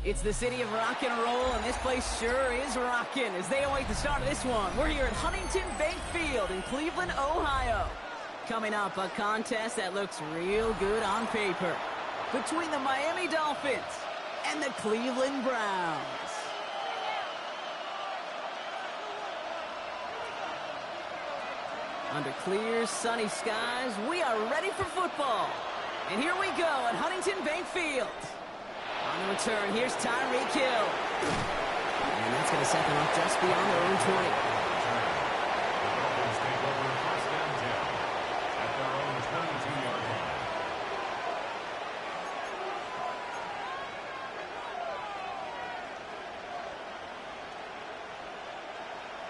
It's the city of rock and roll, and this place sure is rocking as they await the start of this one. We're here at Huntington Bank Field in Cleveland, Ohio. Coming up, a contest that looks real good on paper between the Miami Dolphins and the Cleveland Browns. Under clear, sunny skies, we are ready for football. And here we go at Huntington Bank Field. On the return, here's Tyreek Hill. And that's going to set them up just beyond their own 20.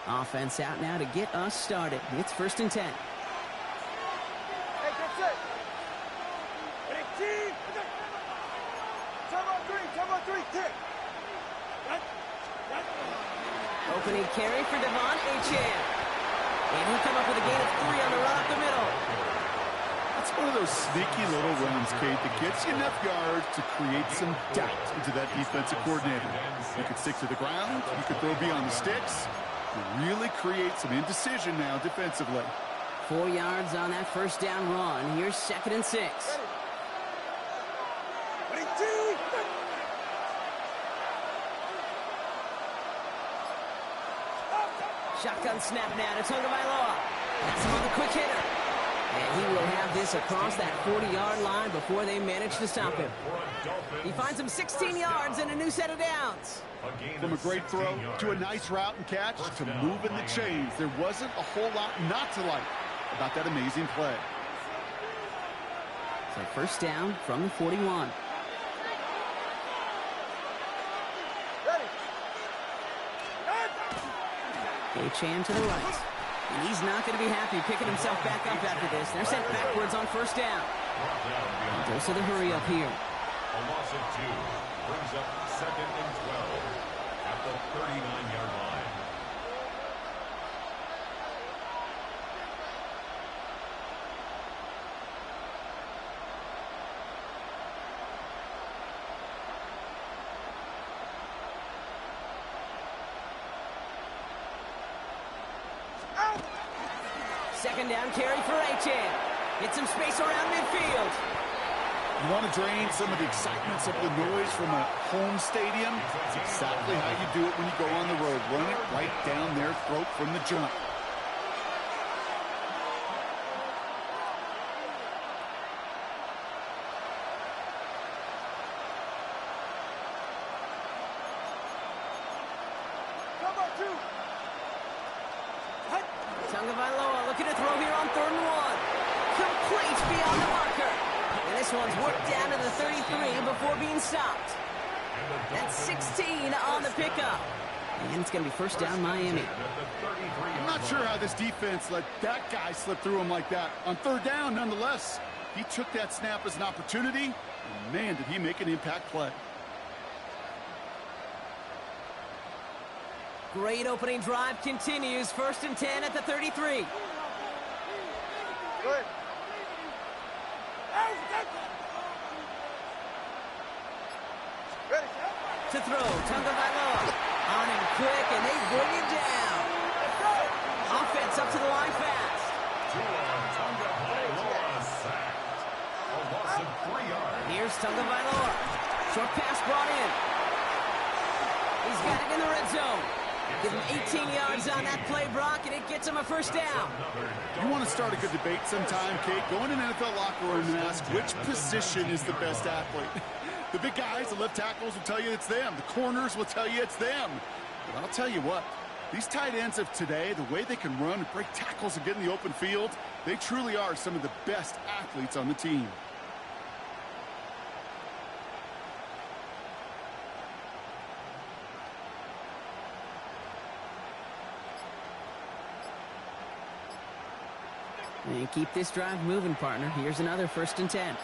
Offense out now to get us started. It's 1st and 10. Opening carry for Devon Achane. And he'll come up with a gain of 3 on the run up the middle. That's one of those sneaky little runs, Kate, that gets you enough yards to create some doubt into that defensive coordinator. You could stick to the ground. You could throw beyond the sticks. You really create some indecision now defensively. 4 yards on that 1st down run. Here's 2nd and 6. Shotgun snap now to Tagovailoa. That's him on the quick hitter. And he will have this across that 40-yard line before they manage to stop him. He finds him 16 yards and a new set of downs. From a great throw to a nice route and catch to moving the chains, there wasn't a whole lot not to like about that amazing play. So 1st down from the 41. Achane to the right. And he's not going to be happy picking himself back up after this. They're sent backwards on 1st down. Goes to the hurry up here. A loss of 2 brings up 2nd and 12 at the 39-yard line. Second down carry for Achane. Get some space around midfield. You want to drain some of the excitements of the noise from a home stadium? It's exactly how you do it when you go on the road. Run it right down their throat from the jump. Tagovailoa looking to throw here on 3rd and 1. Complete beyond the marker. And this one's worked down to the 33 before being stopped. That's 16 on the pickup. And it's going to be 1st down Miami. I'm not sure how this defense let that guy slip through him like that. On 3rd down, nonetheless, he took that snap as an opportunity. And man, did he make an impact play. Great opening drive continues. 1st and 10 at the 33. Good. To throw, Tagovailoa on him quick, and they bring him down. Offense up to the line fast. Tagovailoa sacked. A loss of 3 yards. Here's Tagovailoa. Short pass brought in. He's got it in the red zone. Give him 18 yards on that play, Brock, and it gets him a 1st down. You want to start a good debate sometime, Kate? Go in an NFL locker room and ask which position is the best athlete. The big guys, the left tackles will tell you it's them. The corners will tell you it's them. But I'll tell you what, these tight ends of today, the way they can run and break tackles and get in the open field, they truly are some of the best athletes on the team. And keep this drive moving, partner. Here's another 1st and 10.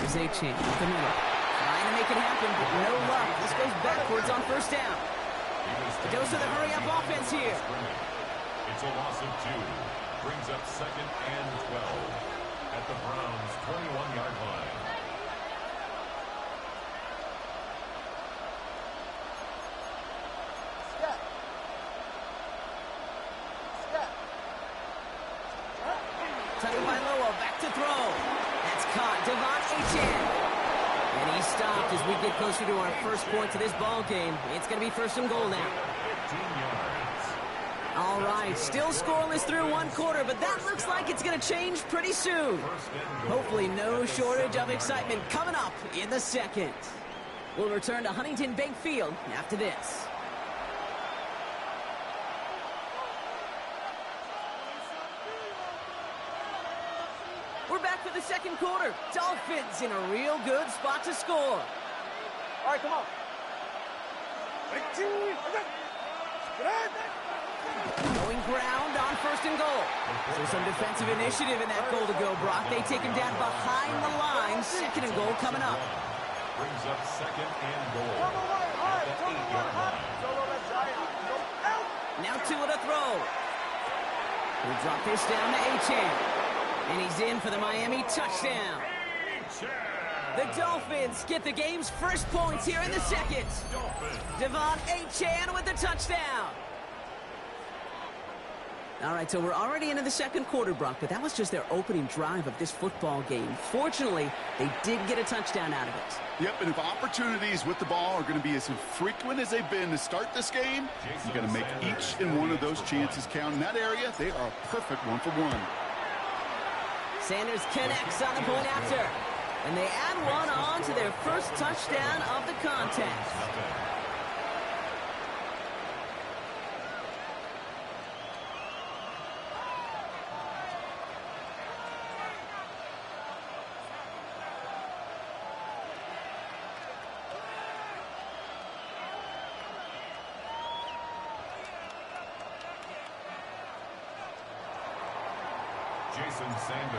Here's Achane up the middle. Trying to make it happen, but no luck. This goes backwards on 1st down. It goes to the hurry-up offense here. It's a loss of 2. Brings up 2nd and 12 at the Browns' 21-yard line. Tagovailoa back to throw. That's caught. Devon Achane. And he stopped as we get closer to our first point to this ball game. It's going to be first and goal now. 15 yards. All right, still scoreless through one quarter, but that looks like it's going to change pretty soon. Hopefully no shortage of excitement coming up in the second. We'll return to Huntington Bank Field after this. We're back for the second quarter. Dolphins in a real good spot to score. All right, come on. Going ground on first and goal. So some defensive initiative in that goal to go, Brock. They take him down behind the line. Second and goal coming up. Brings up second and goal at the 8-yard line. Now two at a throw. We'll drop this down to Achane. And he's in for the Miami touchdown. The Dolphins get the game's first points here in the second. Devon Achane with the touchdown. All right, so we're already into the second quarter, Brock, but that was just their opening drive of this football game. Fortunately, they did get a touchdown out of it. Yep, and if opportunities with the ball are going to be as infrequent as they've been to start this game, you got to make each and one of those chances count. In that area, they are a perfect one-for-one. Sanders connects on the point after. And they add one on to their first touchdown of the contest.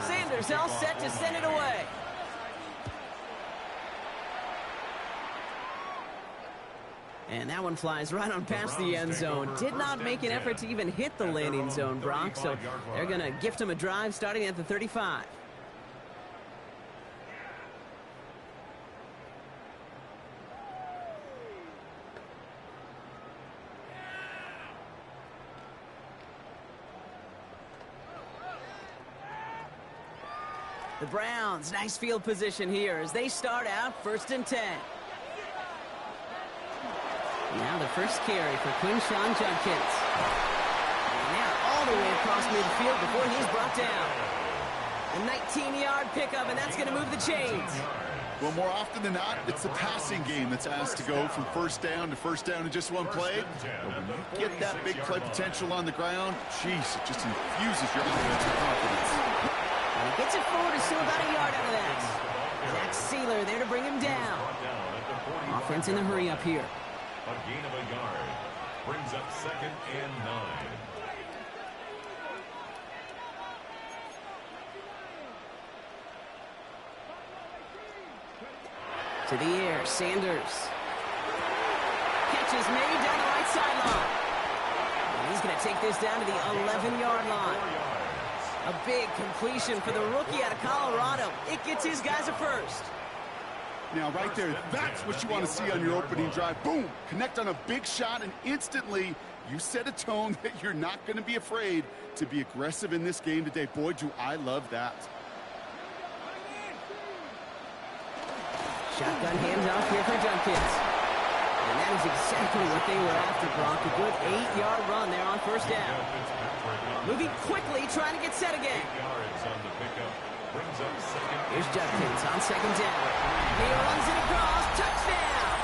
Sanders all set to send it away. And that one flies right on past the end zone. Did not make an effort to even hit the landing zone, Brock. So they're going to gift him a drive starting at the 35. The Browns, nice field position here as they start out first and 10. Now the first carry for Quinshawn Judkins. And now all the way across midfield before he's brought down. A 19-yard pickup, and that's going to move the chains. Well, more often than not, it's the passing game that's asked to go from first down in just one play. But when you get that big play potential on the ground, geez, it just infuses your offensive confidence. And he gets it forward, is still about a yard out of that. Zach Sealer there to bring him down. Offense in the hurry up here. A gain of a yard. Brings up second and 9. To the air, Sanders. Catch is made down the right sideline. And he's going to take this down to the 11-yard line. A big completion for the rookie out of Colorado. It gets his guys a first. Now, right there, that's what you want to see on your opening drive. Boom! Connect on a big shot, and instantly you set a tone that you're not going to be afraid to be aggressive in this game today. Boy, do I love that. Shotgun handoff here for Judkins. And that is exactly what they were after, Brock. A good 8-yard run there on first down. Moving quickly, trying to get set again. Here's Judkins on second down. He runs it across. Touchdown!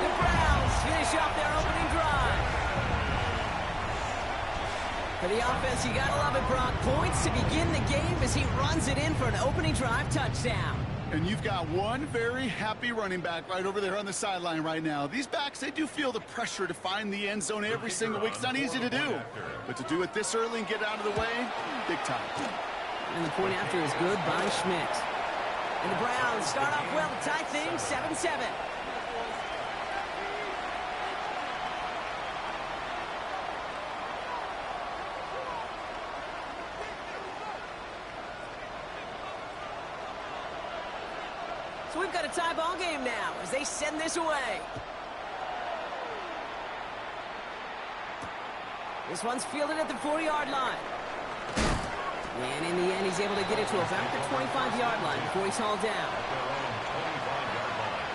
The Browns finish off their opening drive. For the offense, you gotta love it, Brock. Points to begin the game as he runs it in for an opening drive touchdown. And you've got one very happy running back right over there on the sideline right now. These backs, they do feel the pressure to find the end zone every single week. It's not easy to do. But to do it this early and get out of the way, big time. And the point after is good by Schmidt. And the Browns start off well to tie things 7-7. So we've got a tie ball game now as they send this away. This one's fielded at the 4-yard line. And in the end, he's able to get it to about the 25-yard line before he's hauled down. At their own 25-yard line.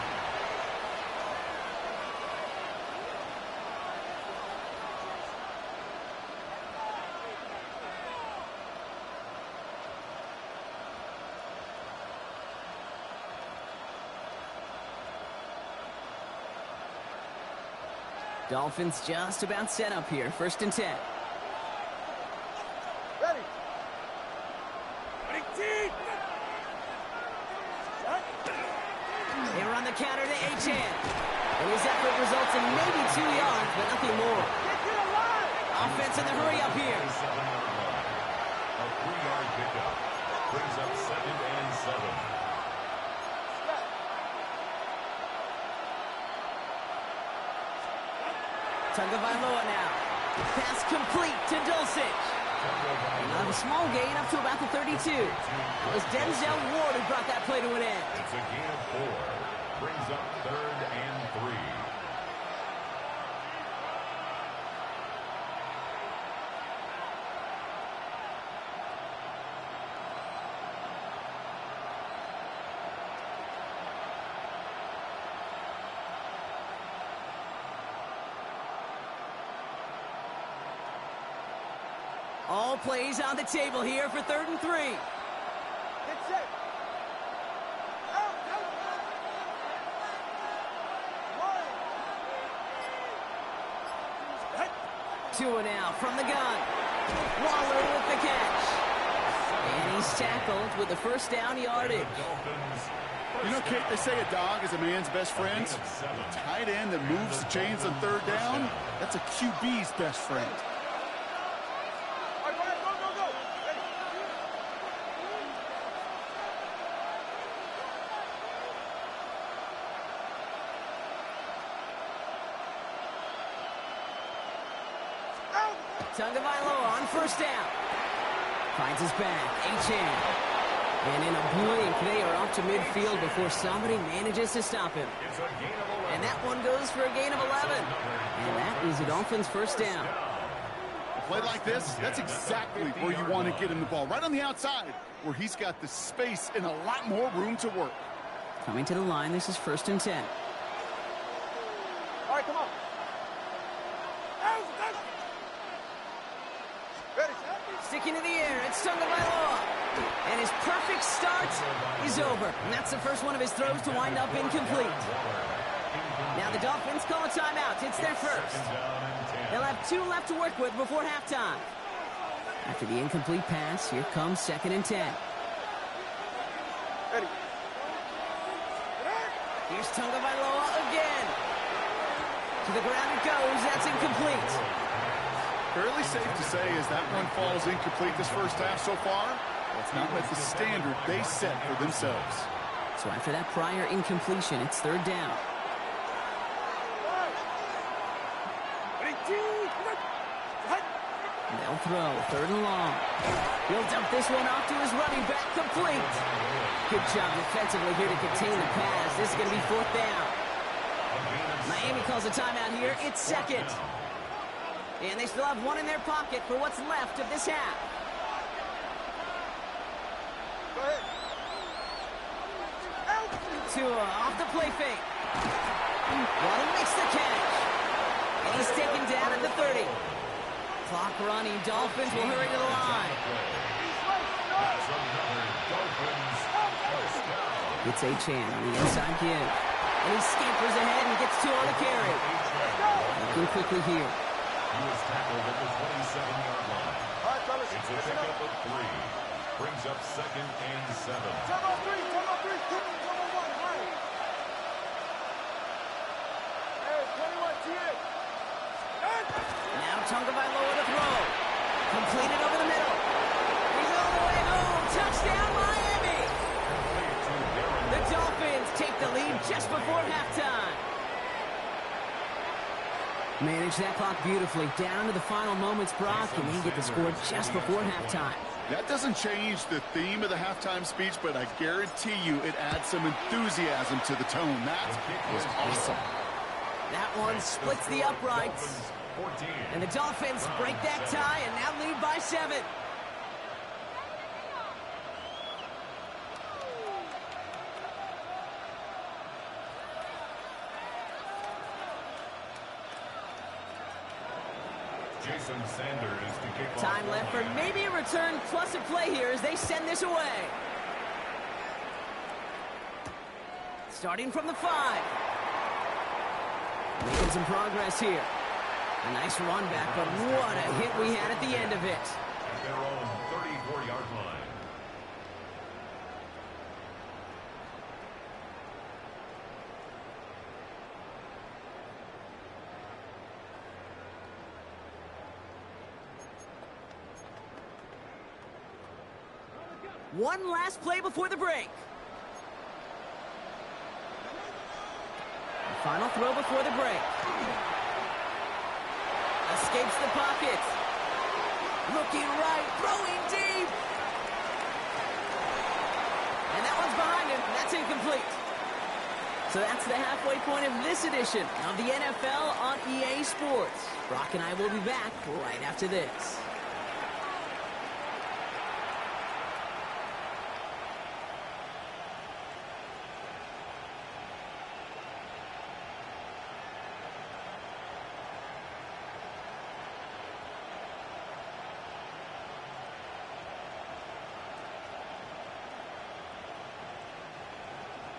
Dolphins just about set up here. 1st and 10. Ready. They run the counter to Achane. And his effort results in maybe 2 yards, but nothing more. Offense in the hurry up here. 7-yard line. A 3-yard pickup. Brings up 2nd and 7. Tagovailoa now. Pass complete to Dulcich. Now a small gain up to about the 32. It was Denzel Ward who brought that play to an end. It's a gain of 4. Brings up 3rd and 3. All plays on the table here for 3rd and 3. Get set. Out. Tua now from the gun. Waller with the catch. And he's tackled with the 1st down yardage. You know, Kate, they say a dog is a man's best friend. A tight end that moves the chains on 3rd down, that's a QB's best friend. All right, go. Ready. Out. Tagovailoa on 1st down. Finds his back. Achane. And in a blink, they are off to midfield before somebody manages to stop him. It's a gain of 11. And that one goes for a gain of 11. And that is the Dolphins' 1st down. A play like this, that's exactly where you want to get him the ball. Right on the outside, where he's got the space and a lot more room to work. Coming to the line, this is 1st and 10. All right, come on. Out. Ready. Sticking in the air, it's Tagovailoa. And his perfect start is over. And that's the first one of his throws to wind up incomplete. Now the Dolphins call a timeout. It's their first. They'll have 2 left to work with before halftime. After the incomplete pass, here comes 2nd and 10. Ready. Here's Tagovailoa again. To the ground it goes. That's incomplete. Fairly safe to say as that one falls incomplete this first half so far, it's not met the standard they set for themselves. So after that prior incompletion, it's 3rd down. They'll throw 3rd and long. He'll dump this one off to his running back, complete. Good job defensively here to contain the pass. This is going to be 4th down. Miami calls a timeout here. It's 2nd. And they still have 1 in their pocket for what's left of this half. Go ahead. Out. Tua off the play fake. Waddle makes the catch. And he's taken down at the 30. Clock running. Dolphins will hurry to the line. It's Achane on the inside give. And he scampers ahead and gets 2 on the carry. Looking quickly here. He was tackled at the 27-yard line. All right, fellas. It's a Listen pickup up. of 3. Brings up 2nd and 7. Turn on 3. Turn on 3. Turn on 1. All right. Hey, 21, TA. Now Tagovailoa to throw. Completed over the middle. He's all the way home. Touchdown, Miami. The Dolphins take the lead just before halftime. Manage that clock beautifully. Down to the final moments, Brock, and they get the score just before halftime. That doesn't change the theme of the halftime speech, but I guarantee you it adds some enthusiasm to the tone. That was awesome. That one splits the uprights. 14. And the Dolphins break that tie and now lead by 7. Jason Sanders to kick off. Time left for maybe a return plus a play here as they send this away. Starting from the 5. Making some progress here. A nice run back, but what a hit we had at the end of it. At their own 34-yard line. One last play before the break. Final throw before the break. Escapes the pocket. Looking right, throwing deep. And that one's behind him. That's incomplete. So that's the halfway point of this edition of the NFL on EA Sports. Brock and I will be back right after this.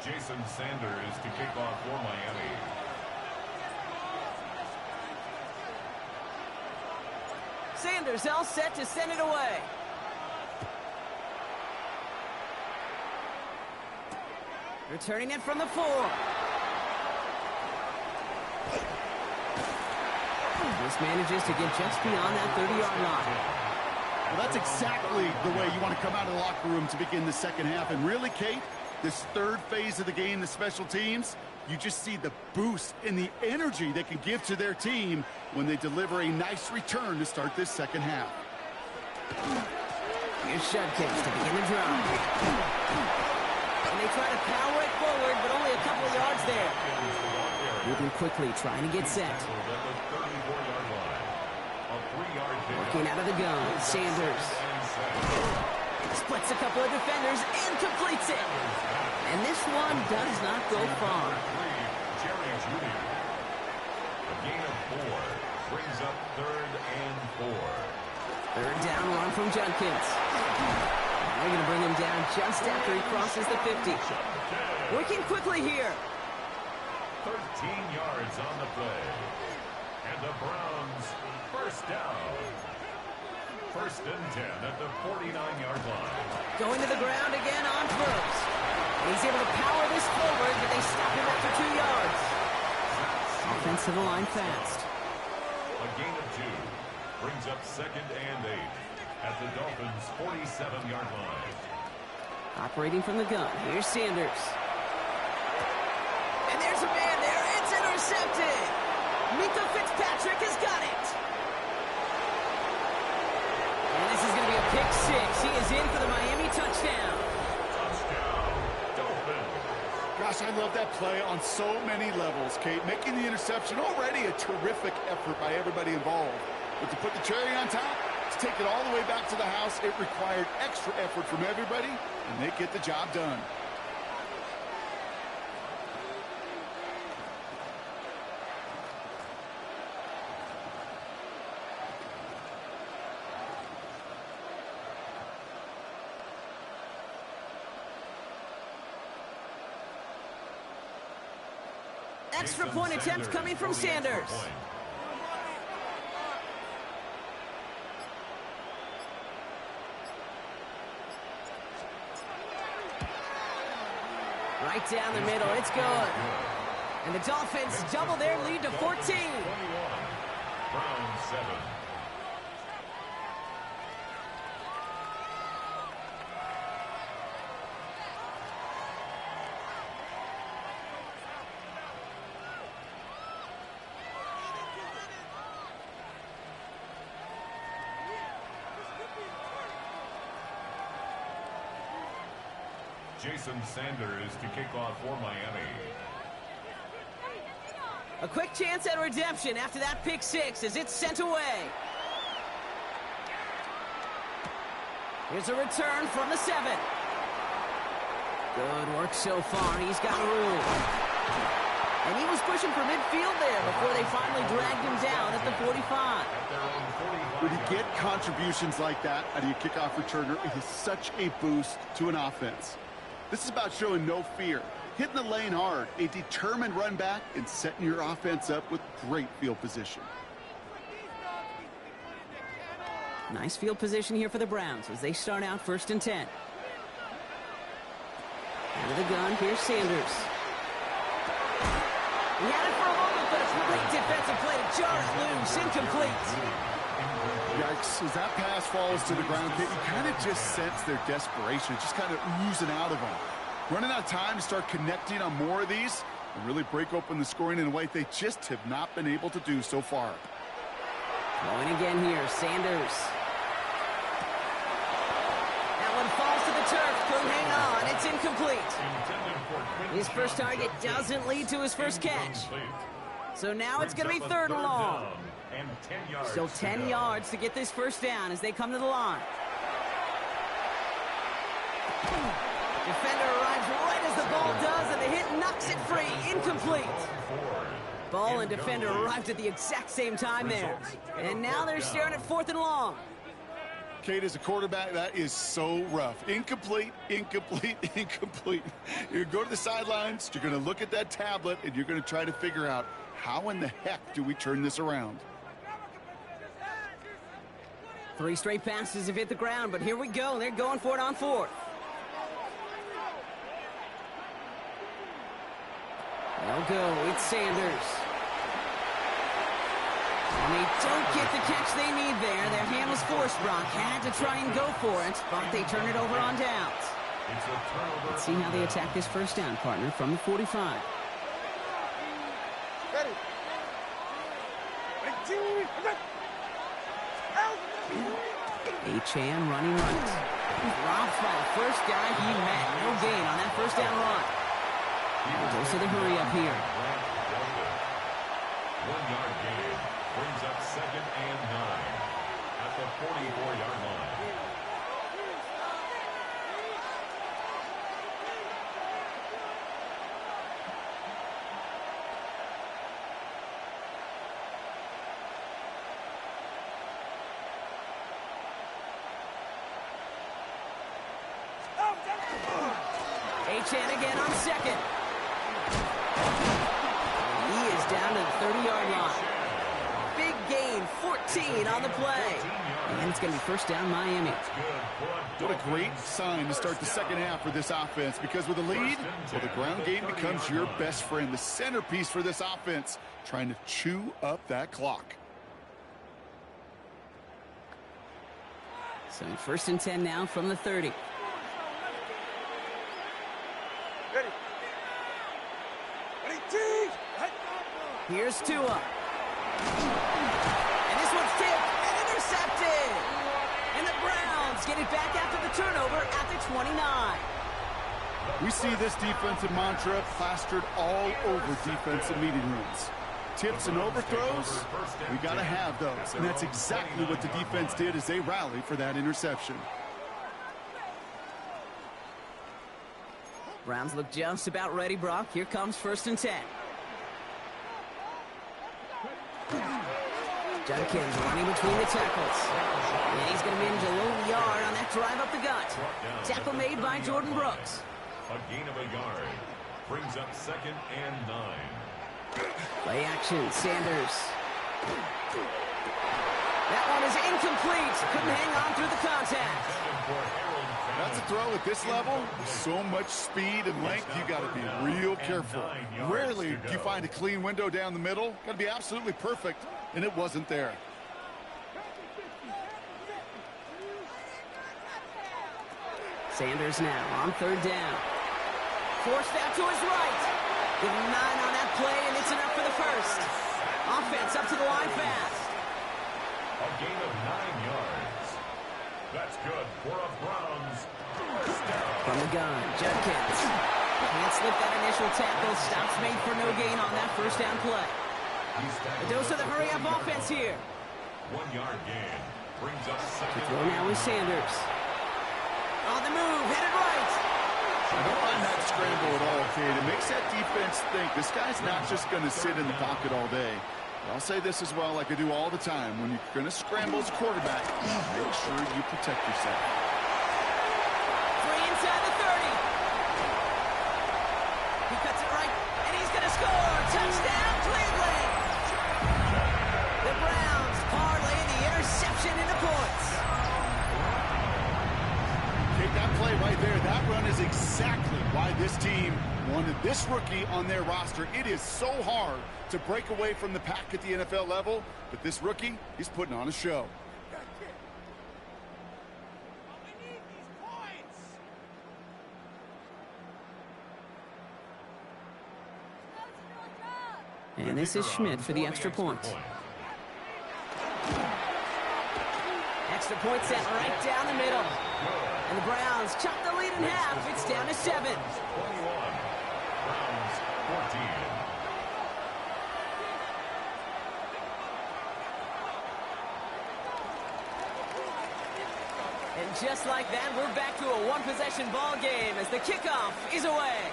Jason Sanders to kick off for Miami. Sanders all set to send it away. Returning it from the 4. This manages to get just beyond that 30-yard line. Well, that's exactly the way you want to come out of the locker room to begin the second half. And really, Kate, this third phase of the game, the special teams, you just see the boost and the energy they can give to their team when they deliver a nice return to start this second half. Here's Judkins to begin the drive. And they try to power it forward, but only a couple of yards there. Moving quickly, trying to get set. Working out of the gun, Sanders. Splits a couple of defenders and completes it. And this one does not go far. A gain of 4 brings up 3rd and 4. Third down run from Judkins. They're going to bring him down just after he crosses the 50. Working quickly here. 13 yards on the play. And the Browns first down. 1st and 10 at the 49-yard line. Going to the ground again on first. And he's able to power this forward, but they stop him after 2 yards. Offensive line fast. A gain of 2 brings up 2nd and 8 at the Dolphins' 47-yard line. Operating from the gun. Here's Sanders. And there's a man there. It's intercepted. Minka Fitzpatrick has got it. And this is going to be a pick 6. He is in for the Miami touchdown. Touchdown, Dolphins. Gosh, I love that play on so many levels, Kate. Making the interception, already a terrific effort by everybody involved. But to put the cherry on top, to take it all the way back to the house, it required extra effort from everybody, and they get the job done. Extra point attempt coming from Sanders. Right down the middle, it's good. And the Dolphins double their lead to 14. 21. Browns 7. Jason Sanders to kick off for Miami. A quick chance at redemption after that pick 6 as it's sent away. Here's a return from the 7. Good work so far. He's got room. And he was pushing for midfield there before they finally dragged him down at the 45. When you get contributions like that out of your kickoff returner, it is such a boost to an offense. This is about showing no fear, hitting the lane hard, a determined run back, and setting your offense up with great field position. Nice field position here for the Browns as they start out 1st and 10. Out of the gun, here's Sanders. He had it for a moment, but a great defensive play to jar it loose. Incomplete. Yikes, as that pass falls to the ground, you kind of just sense their desperation, just kind of oozing out of them. Running out of time to start connecting on more of these and really break open the scoring in a way they just have not been able to do so far. Going again here, Sanders. That one falls to the turf. Couldn't hang on. It's incomplete. His first target doesn't lead to his first catch. So now it's going to be 3rd and long. Still 10 yards to get this first down as they come to the line. Defender arrives right as the ball does, and the hit knocks it free. Incomplete. Ball and defender arrived at the exact same time there. And now they're staring at 4th and long. Kate, as a quarterback, that is so rough. Incomplete, incomplete, incomplete. You're going to go to the sidelines, you're going to look at that tablet, and you're going to try to figure out how in the heck do we turn this around. 3 straight passes have hit the ground, but here we go. They're going for it on 4th. They'll go. It's Sanders. And they don't get the catch they need there. Their hand was forced, Brock. Had to try and go for it, but they turn it over on downs. Let's see how they attack this first down, partner, from the 45. Ready. Achane running right. Drops by the first guy he met. No gain on that first down run. Goes to the hurry up here. 1-yard gain brings up 2nd and 9 at the 44-yard line. Achane again on 2nd. He is down to the 30-yard line. Big gain, 14 on the play. And it's going to be first down Miami. What a great sign to start the second half for this offense, because with a lead, well, the ground game becomes your best friend, the centerpiece for this offense, trying to chew up that clock. So 1st and 10 now from the 30. Ready. Ready, team. Here's Tua. And this one's tipped and intercepted. And the Browns get it back after the turnover at the 29. We see this defensive mantra plastered all over defensive meeting rooms. Tips and overthrows, we got to have those. And that's exactly what the defense did as they rallied for that interception. Browns look just about ready, Brock. Here comes 1st and 10. Judkins running between the tackles. And he's going to manage a low yard on that drive up the gut. Tackle made by Jordan Brooks. A gain of a yard brings up 2nd and 9. Play action, Sanders. That one is incomplete. Couldn't hang on through the contact. That's a throw at this level. So much speed and length, you got to be real careful. Rarely do you find a clean window down the middle. Got to be absolutely perfect, and it wasn't there. Sanders now on 3rd down. Forced out to his right. Give him 9 on that play, and it's enough for the first. Offense up to the line fast. A gain of 9 yards. That's good for a Browns first down. From the gun, Judkins. Can't slip that initial tackle. Stops made for no gain on that first down play. A dose of the hurry-up offense here. 1-yard gain brings up 2nd. To throw now is Sanders. On the move, headed right. I don't mind that scramble at all, Cade. It makes that defense think this guy's not just going to sit in the pocket all day. But I'll say this as well, like I do all the time. When you're going to scramble as a quarterback, make sure you protect yourself. 3 inside the 30. He cuts it right, and he's going to score. Touchdown, Cleveland. The Browns parlay the interception into points. Take that play right there. That run is exactly why this team wanted this rookie on their roster. It is so hard to break away from the pack at the NFL level, but this rookie, he's putting on a show. And this is Schmidt for the extra point. Extra point sent right down the middle. And the Browns chop the lead in half. It's down to 7. 21. Browns 14. And just like that, we're back to a one-possession ball game as the kickoff is away.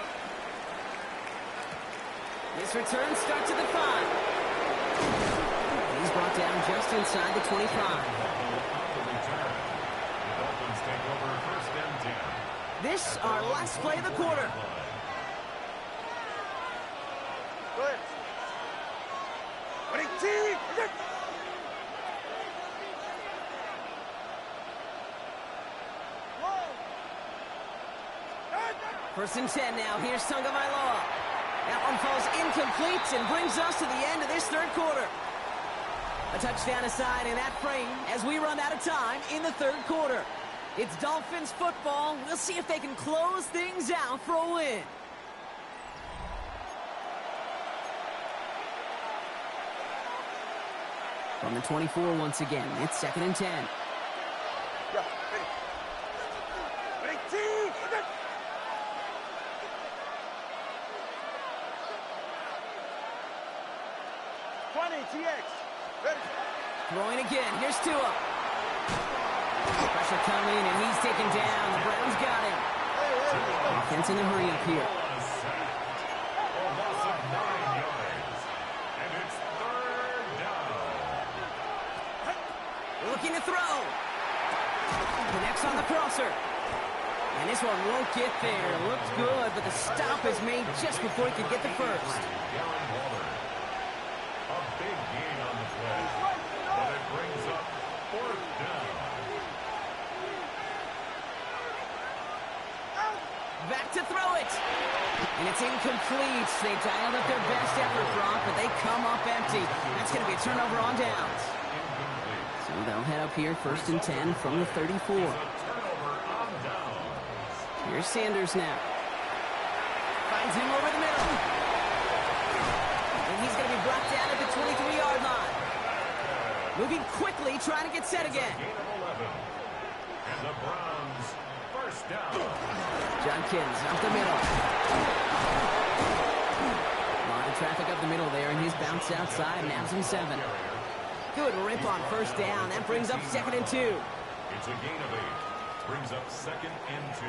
This return starts at the 5. He's brought down just inside the 25. This our last play of the quarter. Go ahead. First and 10 now. Here's Tagovailoa. That one falls incomplete and brings us to the end of this third quarter. A touchdown aside in that frame as we run out of time in the third quarter. It's Dolphins football. We'll see if they can close things out for a win. From the 24 once again, it's 2nd and 10. Yeah, ready. 20, TX. Ready. Throwing again. Here's Tua. Pressure coming, and he's taken down. The Browns got him. Offense in a hurry up here. A loss of 9 yards. And it's 3rd down. Looking to throw. Connects on the crosser. And this one won't get there. Looked good, but the stop is made just before he could get the first. A big gain on the play, but it brings up 4th down. Back to throw it. And it's incomplete. They dialed up their best effort, Brock, but they come up empty. That's going to be a turnover on downs. So they'll head up here 1st and 10 from the 34. Turnover on downs. Here's Sanders now. Finds him over the middle. And he's going to be brought down at the 23-yard line. Moving quickly, trying to get set again. Gain of 11. And the Browns 1st down. Judkins up the middle. A lot of traffic up the middle there, and he's bounced outside. Nabs him 7. Good rip on 1st down. That brings up 2nd and 2. It's a gain of 8. Brings up 2nd and 2.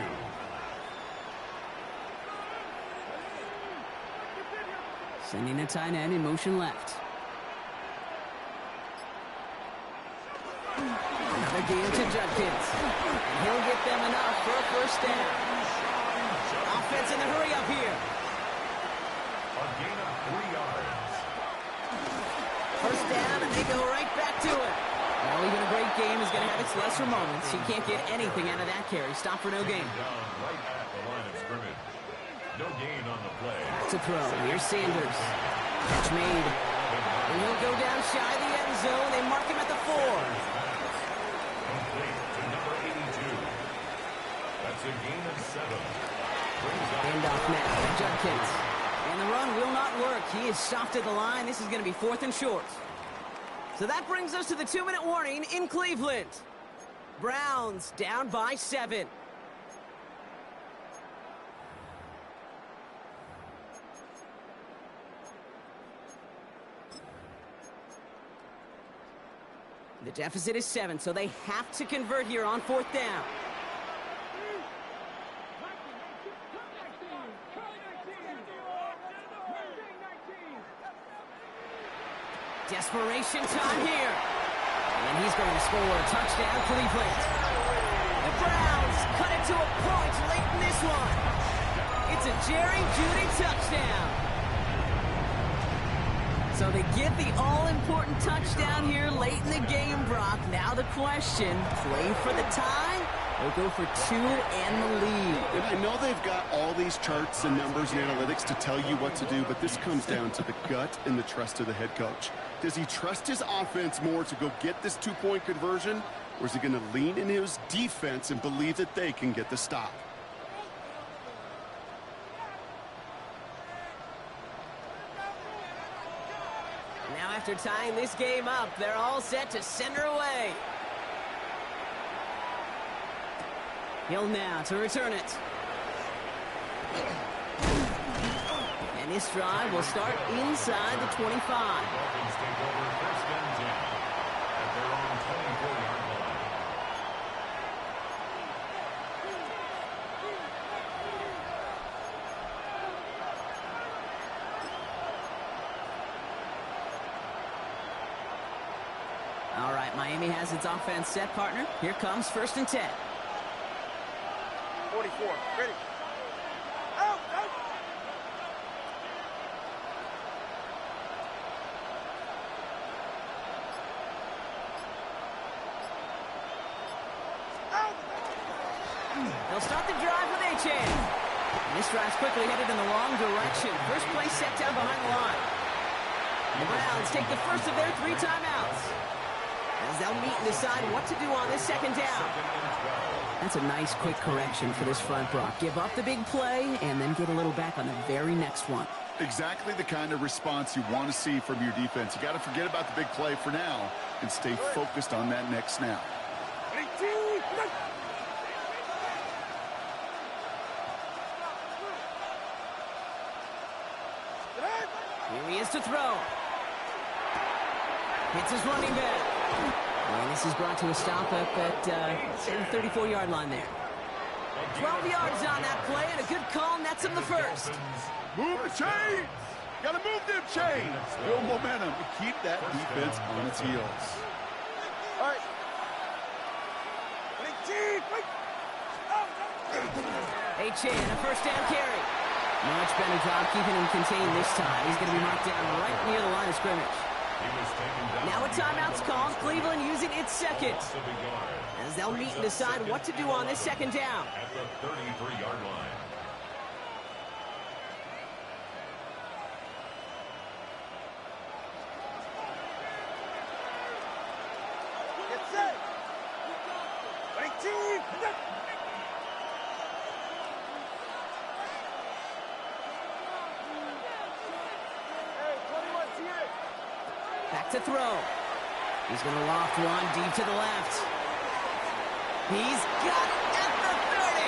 Sending a tight end in motion left. Another game to Judkins. And he'll get them enough for a 1st down. Offense in the hurry up here. A gain of 3 yards. 1st down, and they go right back to it. Well, even a great game is going to have its lesser moments. You can't get anything out of that carry. Stop for no gain. Down right at the line of scrimmage. No gain on the play. Back to throw. Here's Sanders. Catch made. And he'll go down shy of the end zone. They mark him at the 4. Complete to number 82. That's a gain of 7. Handoff now to Judkins. And the run will not work. He is stopped at the line. This is going to be 4th and short. So that brings us to the 2-minute warning in Cleveland. Browns down by 7. The deficit is 7, so they have to convert here on 4th down. Desperation time here. And he's going to score a touchdown, Cleveland. The Browns cut it to a point late in this one. It's a Jerry Jeudy touchdown. So they get the all-important touchdown here late in the game, Brock. Now the question, play for the tie or go for two and the lead? And I know they've got all these charts and numbers and analytics to tell you what to do, but this comes down to the gut and the trust of the head coach. Does he trust his offense more to go get this two-point conversion, or is he going to lean in his defense and believe that they can get the stop? Now after tying this game up, they're all set to send her away. Hill now to return it. And this drive will start inside the 25. Dolphins take over first and 10 at their own 24-yard line. All right, Miami has its offense set, partner. Here comes first and 10. 44. Ready. Out, out. Out. They'll start the drive with H.A. And this drive's quickly headed in the wrong direction. First play set down behind the line. The Browns take the first of their 3 timeouts, as they'll meet and decide what to do on this second down. That's a nice quick correction for this front, Brock. Give up the big play and then get a little back on the very next one. Exactly the kind of response you want to see from your defense. You got to forget about the big play for now and stay focused on that next snap. Here he is to throw. Hits his running back. And this is brought to a stop up at the 34-yard line there. 12 yards on that play, and a good call nets him the first. Move the chains! Got to move them chains! Build momentum to keep that defense on its heels. All right. H.A. and a first down carry. Much better job keeping him contained this time. He's going to be marked down right near the line of scrimmage. Now a timeout's called. Cleveland using its second, as they'll meet and decide what to do on this second down. At the 33-yard line. Get set. 22. Hey, 21 TA. Back to throw. He's going to loft one deep to the left. He's got it at the 30.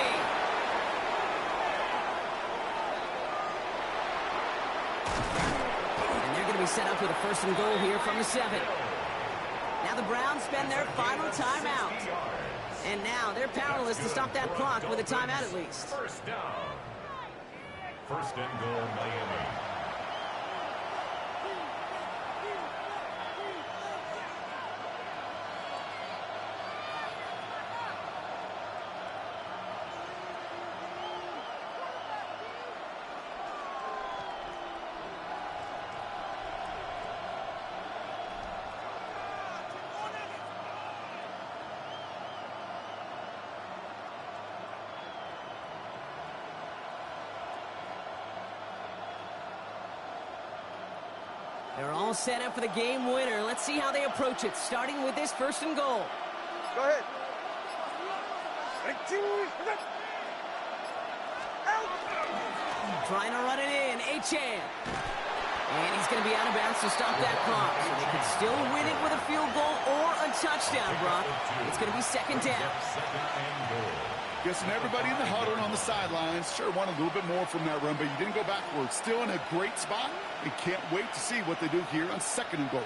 And they're going to be set up with a first and goal here from the 7. Now the Browns spend their final timeout. And now they're powerless to stop that clock with a timeout at least. First down. First and goal, Miami. They're all set up for the game winner. Let's see how they approach it, starting with this first and goal. Go ahead. 22. Out. Trying to run it in, H.A. And he's going to be out of bounds to stop that clock. So they could still win it with a field goal or a touchdown, Brock. It's going to be second down. Second and goal. Guessing everybody in the huddle and on the sidelines sure want a little bit more from that run, but you didn't go backwards. Still in a great spot, and can't wait to see what they do here on second and goal.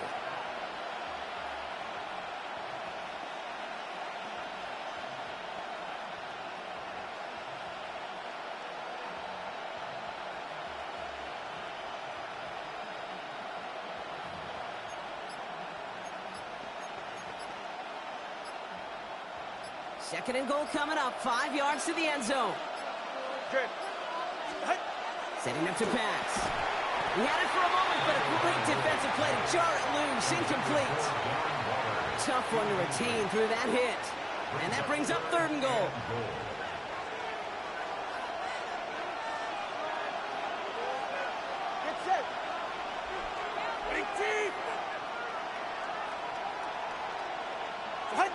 Second and goal coming up, 5 yards to the end zone. Okay. Setting up to pass. He had it for a moment, but a great defensive play to jar it loose, incomplete. Tough one to retain through that hit. And that brings up 3rd and goal. Get set. Big team. Hut.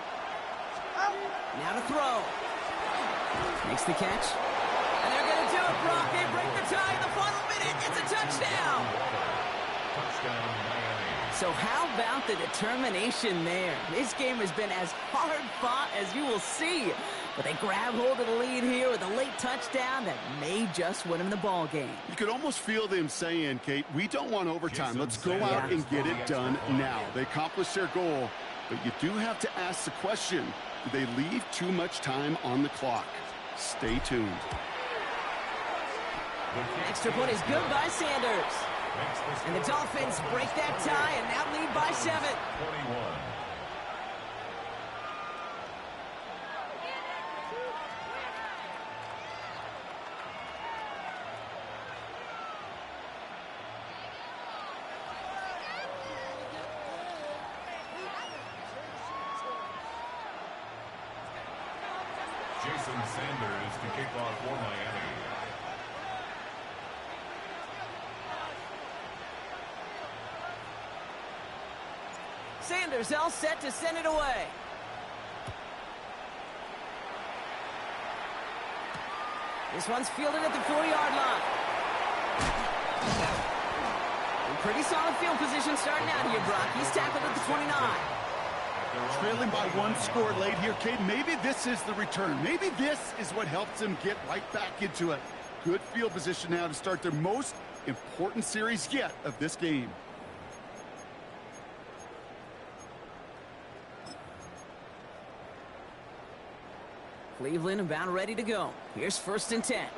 Out. Now to throw. Makes the catch. And they're going to do it, Brock. They break the tie in the final minute. It's a touchdown. Touchdown, Miami. So how about the determination there? This game has been as hard fought as you will see. But they grab hold of the lead here with a late touchdown that may just win them the ball game. You could almost feel them saying, Kate, we don't want overtime. Let's go out and get it done now. They accomplished their goal, but you do have to ask the question, do they leave too much time on the clock? Stay tuned. Extra point is good by Sanders. And the Dolphins break that tie and now lead by 7. 21. Jason Sanders to kick off for Miami. Sanders all set to send it away. This one's fielded at the 4-yard line. Pretty solid field position starting out here, Brock. He's tackled at the 29. Trailing by 1 score late here, Kate. Maybe this is the return. Maybe this is what helps them get right back into it. Good field position now to start their most important series yet of this game. Cleveland about ready to go. Here's 1st and 10.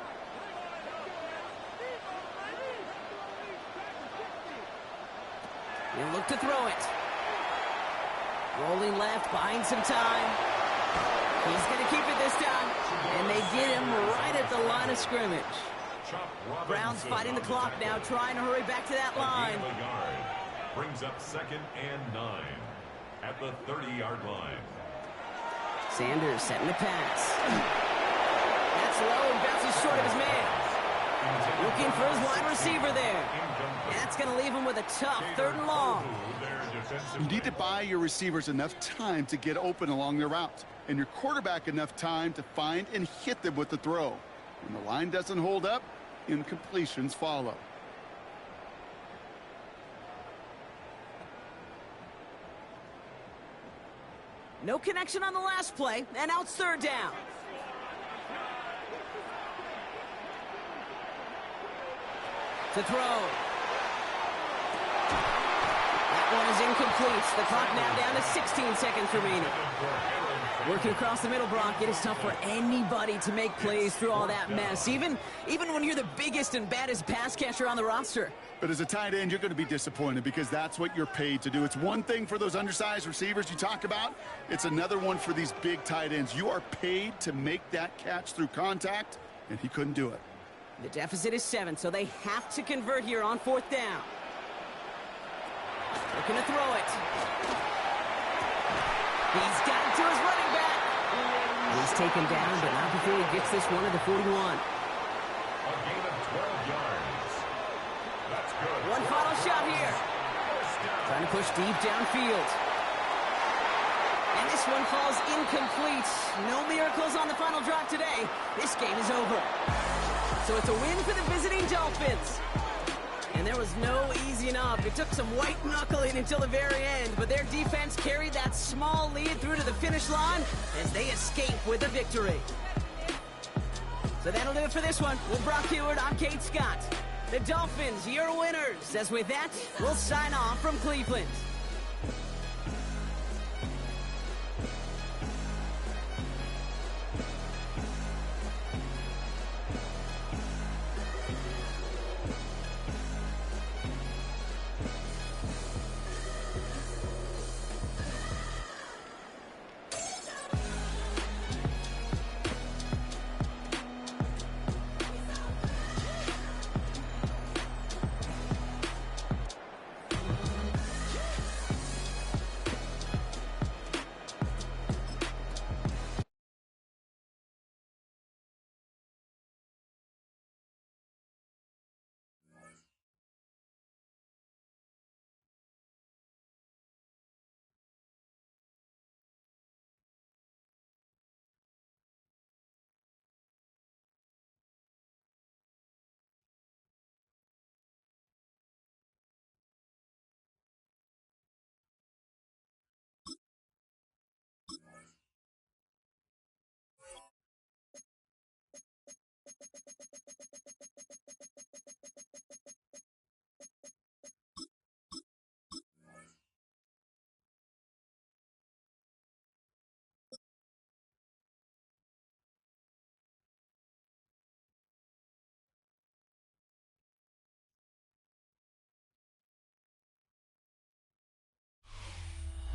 He'll look to throw it. Rolling left, buying some time. He's going to keep it this time. And they get him right at the line of scrimmage. Browns fighting the clock now, trying to hurry back to that line. Brings up 2nd and 9 at the 30-yard line. Sanders setting the pass. That's low and bounces short of his man. Looking for his wide receiver there. That's going to leave him with a tough 3rd and long. You need to buy your receivers enough time to get open along their route, and your quarterback enough time to find and hit them with the throw. When the line doesn't hold up, incompletions follow. No connection on the last play, and now it's 3rd down. To throw. That one is incomplete. The clock now down to 16 seconds remaining. Working across the middle, Brock, it is tough for anybody to make plays through all that mess, even when you're the biggest and baddest pass catcher on the roster. But as a tight end, you're going to be disappointed because that's what you're paid to do. It's one thing for those undersized receivers you talk about. It's another one for these big tight ends. You are paid to make that catch through contact, and he couldn't do it. The deficit is 7, so they have to convert here on 4th down. Looking to throw it. He's got it to his running back. He's taken down, but not before he gets this one at the 41. A gain of 12 yards. That's good. One final shot here. Trying to push deep downfield. And this one falls incomplete. No miracles on the final drive today. This game is over. So it's a win for the visiting Dolphins. And there was no easing up. It took some white knuckling until the very end, but their defense carried that small lead through to the finish line as they escape with a victory. So that'll do it for this one. With Brock Heward, I'm Kate Scott. The Dolphins, your winners. As with that, we'll sign off from Cleveland.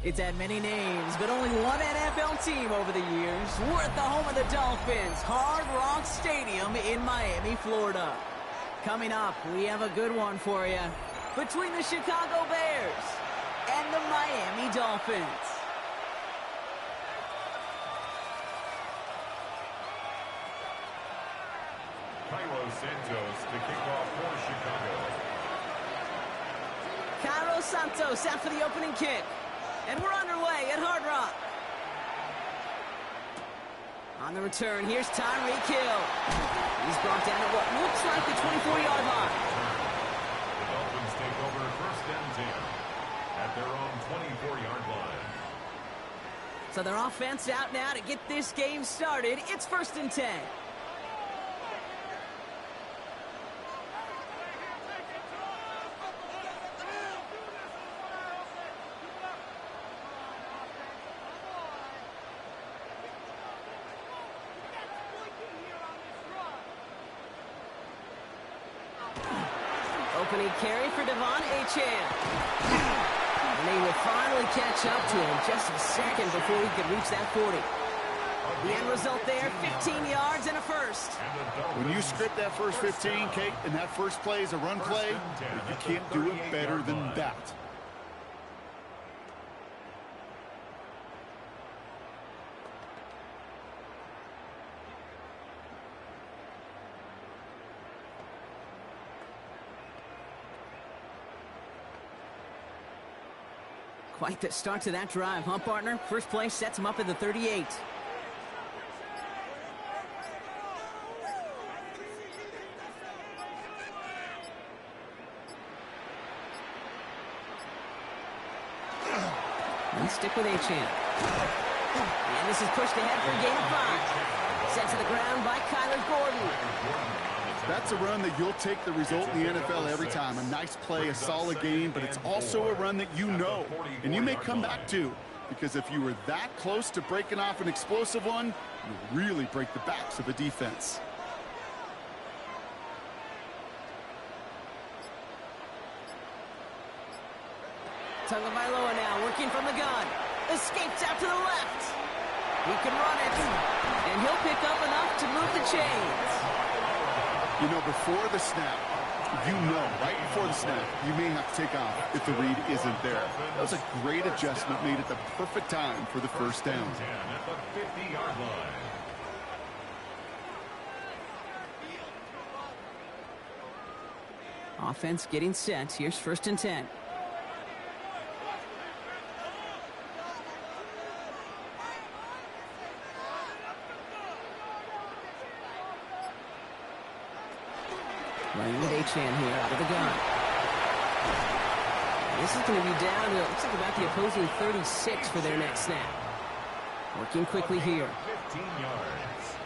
It's had many names, but only one NFL team over the years. We're at the home of the Dolphins, Hard Rock Stadium in Miami, Florida. Coming up, we have a good one for you. Between the Chicago Bears and the Miami Dolphins. Santos to kick off for Chicago. Cairo Santos out for the opening kick. And we're underway at Hard Rock. On the return, here's Tyreek Hill. He's brought down at what looks like the 24-yard line. The Dolphins take over first and 10 at their own 24-yard line. So their offense out now to get this game started. It's first and 10. Opening carry for Devon Achane. And they will finally catch up to him just a second before he could reach that 40. The end result there, 15 yards and a first. When you script that first 15, Kate, and that first play is a run play, you can't do it better than that. Quite the start to that drive, huh, partner? First play sets him up at the 38. And stick with Achane. And this is pushed ahead for a gain of 5. Sent to the ground by Kyler Gordon. That's a run that you'll take the result in the NFL every time. A nice play, a solid game, but it's also a run that you know, and you may come back to, because if you were that close to breaking off an explosive one, you really break the backs of a defense. Tagovailoa now working from the gun. Escapes out to the left. He can run it, and he'll pick up enough to move the chains. You know, before the snap, right before the snap, you may have to take off if the read isn't there. That was a great adjustment made at the perfect time for the first down. At the 50-yard line. Offense getting set. Here's first and 10. Running with Achane here out of the gun. This is going to be down to, looks like about the opposing 36 for their next snap. Working quickly here. 15 yards.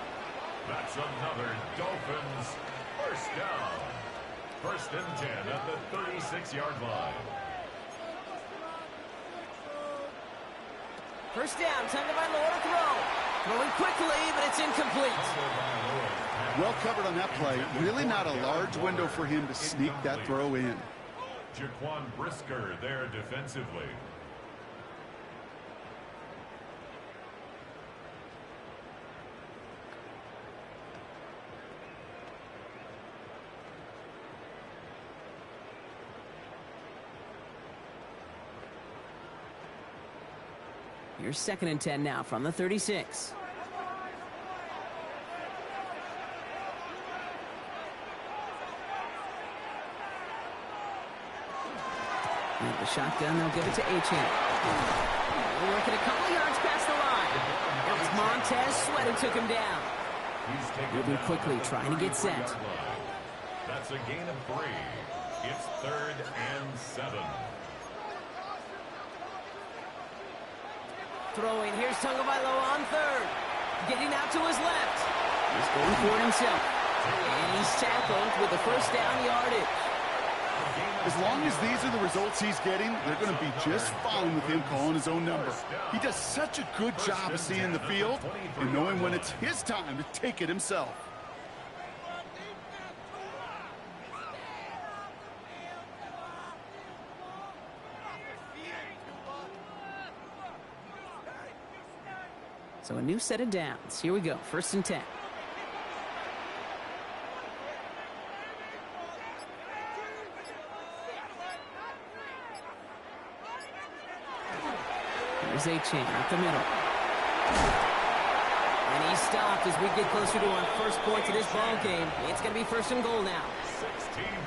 That's another Dolphins first down. First and 10 at the 36-yard line. First down, Tagovailoa to throw. Throwing quickly, but it's incomplete. Well covered on that play. Really not a large window for him to sneak that throw in. Jaquan Brisker there defensively. Here's second and 10 now from the 36. And the shotgun, they'll give it to Achane. They're working a couple yards past the line. That was Montez Sweat who took him down. Moving quickly, trying to get set. That's a gain of 3. It's third and 7. Throwing, here's Tagovailoa on third. Getting out to his left. He's going for it himself. And he's tackled with the first down yardage. As long as these are the results he's getting, they're going to be just fine with him calling his own number. He does such a good job of seeing the field and knowing when it's his time to take it himself. So a new set of downs. Here we go, 1st and 10. Here's A-Chain up the middle. And he stopped as we get closer to our first points of this ball game. It's going to be 1st and goal now.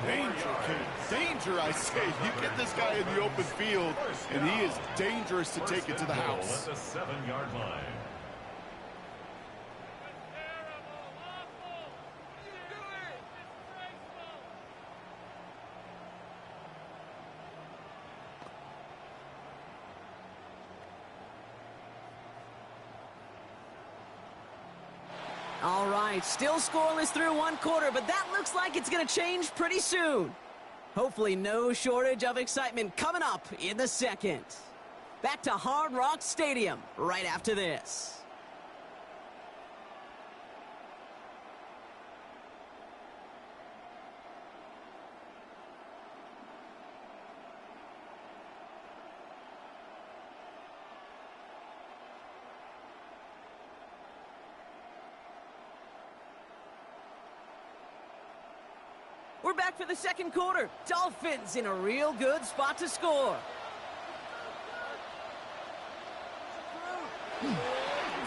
Danger, kid. Danger, I say. You get this guy in the open field, and he is dangerous to take it to the house. At the 7-yard line. All right, still scoreless through 1 quarter, but that looks like it's going to change pretty soon. Hopefully no shortage of excitement coming up in the 2nd. Back to Hard Rock Stadium right after this. We're back for the 2nd quarter. Dolphins in a real good spot to score.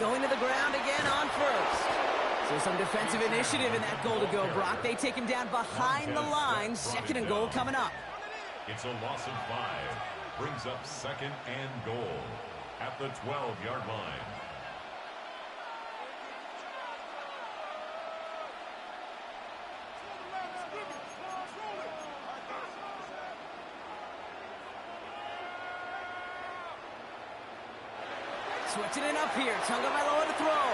Going to the ground again on 1st. So some defensive initiative in that goal to go, Brock. They take him down behind the line. 2nd and goal coming up. It's a loss of 5. Brings up 2nd and goal at the 12-yard line. Switching it up here. Tagovailoa to throw.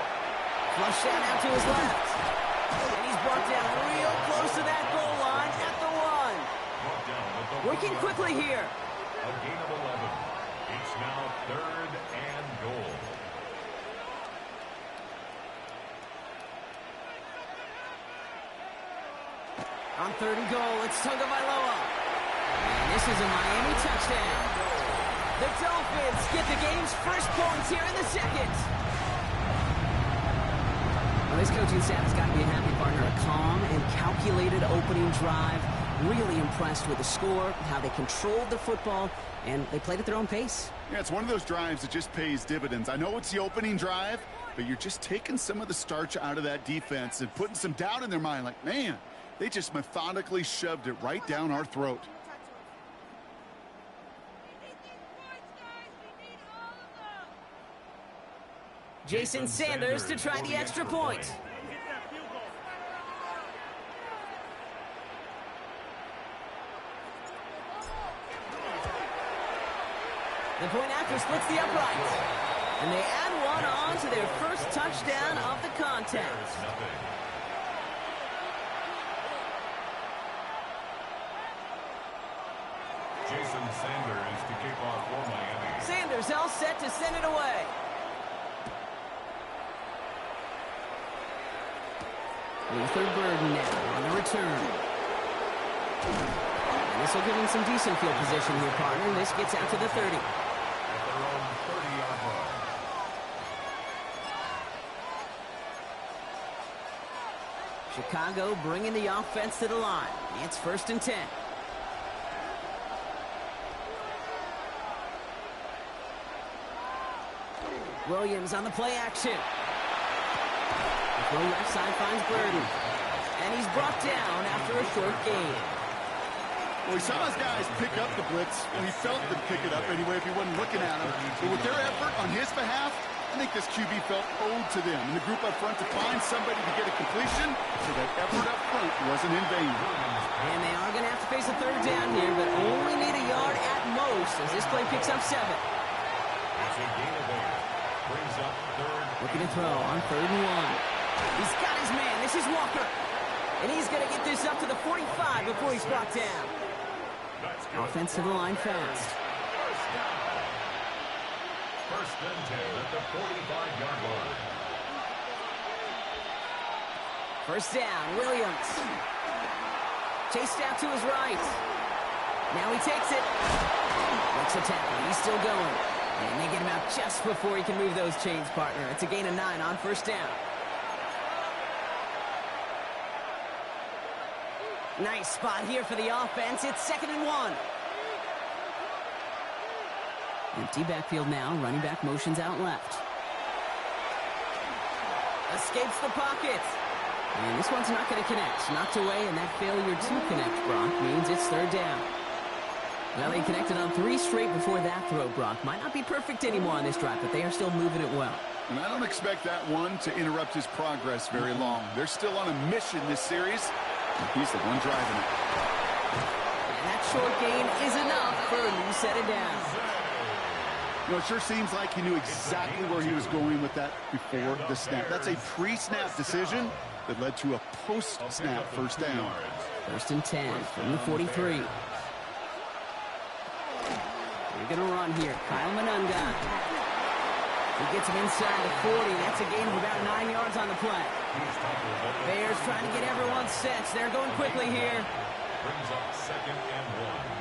Flush down out to his left. And he's brought down real close to that goal line at the 1. Working quickly here. A gain of 11. It's now 3rd and goal. On 3rd and goal, it's Tagovailoa. And this is a Miami touchdown. The Dolphins get the game's first points here in the 2nd. Well, this coaching staff has got to be a happy partner. A calm and calculated opening drive. Really impressed with the score, how they controlled the football, and they played at their own pace. Yeah, it's one of those drives that just pays dividends. I know it's the opening drive, but you're just taking some of the starch out of that defense and putting some doubt in their mind. Like, man, they just methodically shoved it right down our throat. Jason Sanders to try the extra point. The point after splits the uprights. And they add one on to their first touchdown of the contest. Jason Sanders to kick off for Miami. Sanders all set to send it away. Luther Burden now on the return. And this will give him some decent field position here, partner. This gets out to the 30. At their own 30-yard line. Chicago bringing the offense to the line. It's 1st and 10. Williams on the play action. The left side finds Burden. And he's brought down after a short gain. Well, he saw his guys pick up the blitz, and he felt them pick it up anyway if he wasn't looking at him. But with their effort on his behalf, I think this QB felt owed to them and the group up front to find somebody to get a completion, so that effort up front wasn't in vain. And they are going to have to face a 3rd down here, but only need a yard at most as this play picks up 7. It's a gain of 8. Brings up 3rd. Looking to throw on 3rd and 1. He's got his man. This is Walker. And he's going to get this up to the 45 before he's brought down. Offense to the line fast. First and 10 at the 45-yard line. First down, Williams. Chased out to his right. Now he takes it. Makes a tackle. He's still going. And they get him out just before he can move those chains, partner. It's a gain of 9 on first down. Nice spot here for the offense. It's 2nd and 1. Empty backfield now. Running back motions out left. Escapes the pocket. And this one's not going to connect. Knocked away, and that failure to connect, Brock, means it's 3rd down. Well, they connected on 3 straight before that throw, Brock. Might not be perfect anymore on this drive, but they are still moving it well. And I don't expect that one to interrupt his progress very long. They're still on a mission this series. He's the one driving it. And that short gain is enough for a new set of downs. You know, it sure seems like he knew exactly where he was going with that before the snap. That's a pre-snap decision that led to a post-snap first down. 1st and 10 from the 43. They're going to run here. Kyle Manunga. He gets him inside the 40. That's a gain of about 9 yards on the play. Bears trying to get everyone set. They're going quickly here. Brings up 2nd and 1.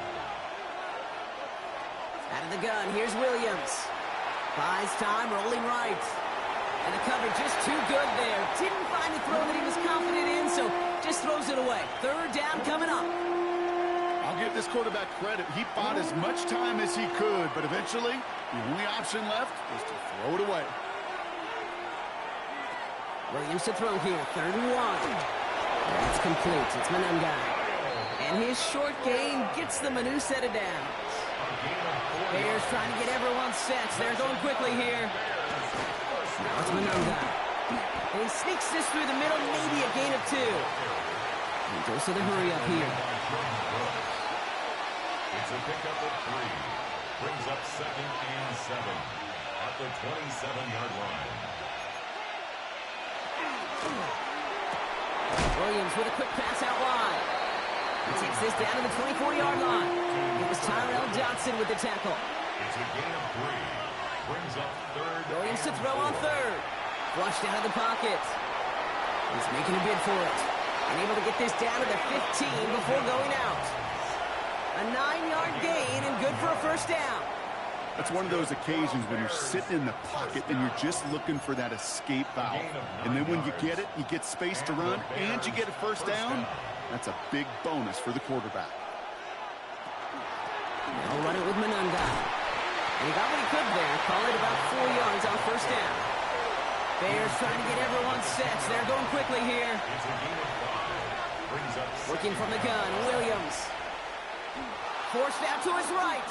Out of the gun, here's Williams. Buys time, rolling right. And the cover just too good there. Didn't find the throw that he was confident in, so just throws it away. 3rd down coming up. I'll give this quarterback credit. He bought as much time as he could, but eventually, the only option left was to throw it away. Williams to throw here, 3rd and 1. That's complete. It's Manunga. And his short gain gets them a new set of downs. Bears trying to get everyone set. They're going quickly here. Now it's Manunga. And he sneaks this through the middle, maybe a gain of 2. He goes to the hurry up here. It's a pickup of 3. Brings up 2nd and 7 at the 27-yard line. Williams with a quick pass out wide. He takes this down to the 24-yard line. It was Tyrell Johnson with the tackle. It's a gain of 3. Brings up 3rd. Williams to throw on 3rd. Flushed out of the pocket. He's making a bid for it. And able to get this down to the 15 before going out. A 9-yard gain and good for a first down. That's one of those occasions when you're sitting in the pocket and you're just looking for that escape valve. And then when you get it, you get space to run, and you get a first down. That's a big bonus for the quarterback. They'll run it with Manunga. And he got what he could there. Call it about 4 yards on first down. Bears trying to get everyone set. They're going quickly here. Working from the gun, Williams. Forced out to his right.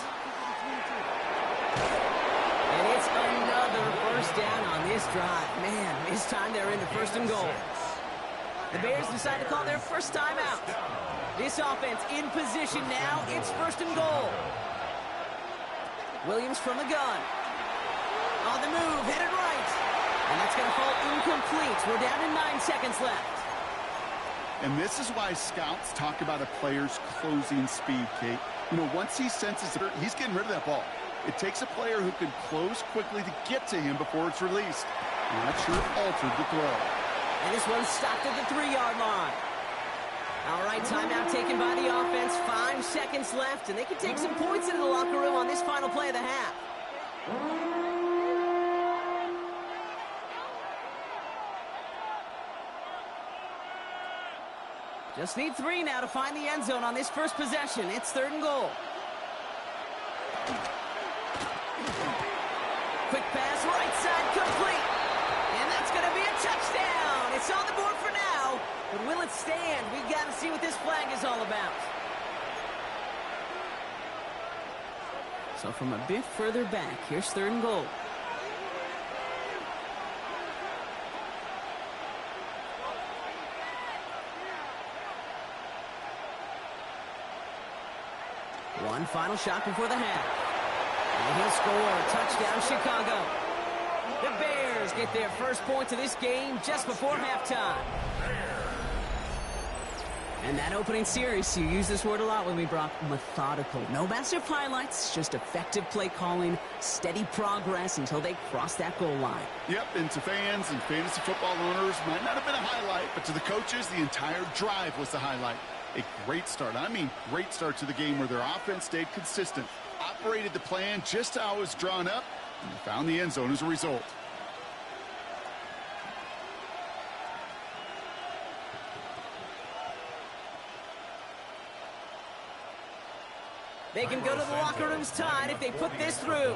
And it's another first down on this drive. Man, this time they're into 1st and goal. The Bears decide to call their first timeout. This offense in position now. It's 1st and goal. Williams from the gun. On the move, headed right. And that's going to fall incomplete. We're down to 9 seconds left. And this is why scouts talk about a player's closing speed, Kate. You know, once he senses it, he's getting rid of that ball. It takes a player who can close quickly to get to him before it's released. And that sure altered the throw. And this one stopped at the 3-yard line. All right, timeout taken by the offense. 5 seconds left, and they can take some points into the locker room on this final play of the half. Just need 3 now to find the end zone on this first possession. It's 3rd and goal. Quick pass, right side, complete. And that's going to be a touchdown. It's on the board for now. But will it stand? We've got to see what this flag is all about. So from a bit further back, here's 3rd and goal. One final shot before the half. And he'll score. Touchdown, Chicago. The Bears get their first points of this game just before halftime. And that opening series, you use this word a lot with me, Brock, methodical. No massive highlights, just effective play calling, steady progress until they cross that goal line. Yep, and to fans and fantasy football owners, might not have been a highlight, but to the coaches, the entire drive was the highlight. A great start. I mean, great start to the game where their offense stayed consistent, operated the plan just how it was drawn up, And they found the end zone as a result. They can go to the locker rooms tied if they put this through.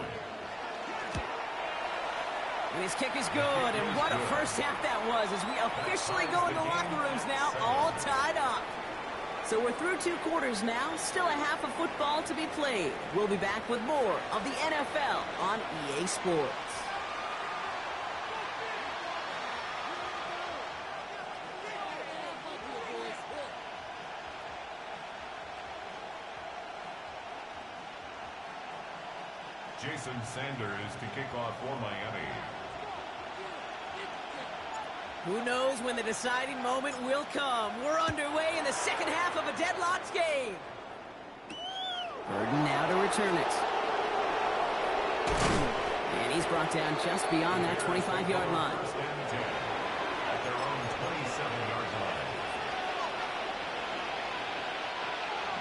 And his kick is good, and what a first half that was as we officially go in the locker rooms now, all tied up. So we're through 2 quarters now, still a half of football to be played. We'll be back with more of the NFL on EA Sports. Jason Sanders to kick off for Miami. Who knows when the deciding moment will come. We're underway in the second half of a deadlocked game. Burden now to return it. And he's brought down just beyond that 25-yard line. First and 10 at their own 27-yard line.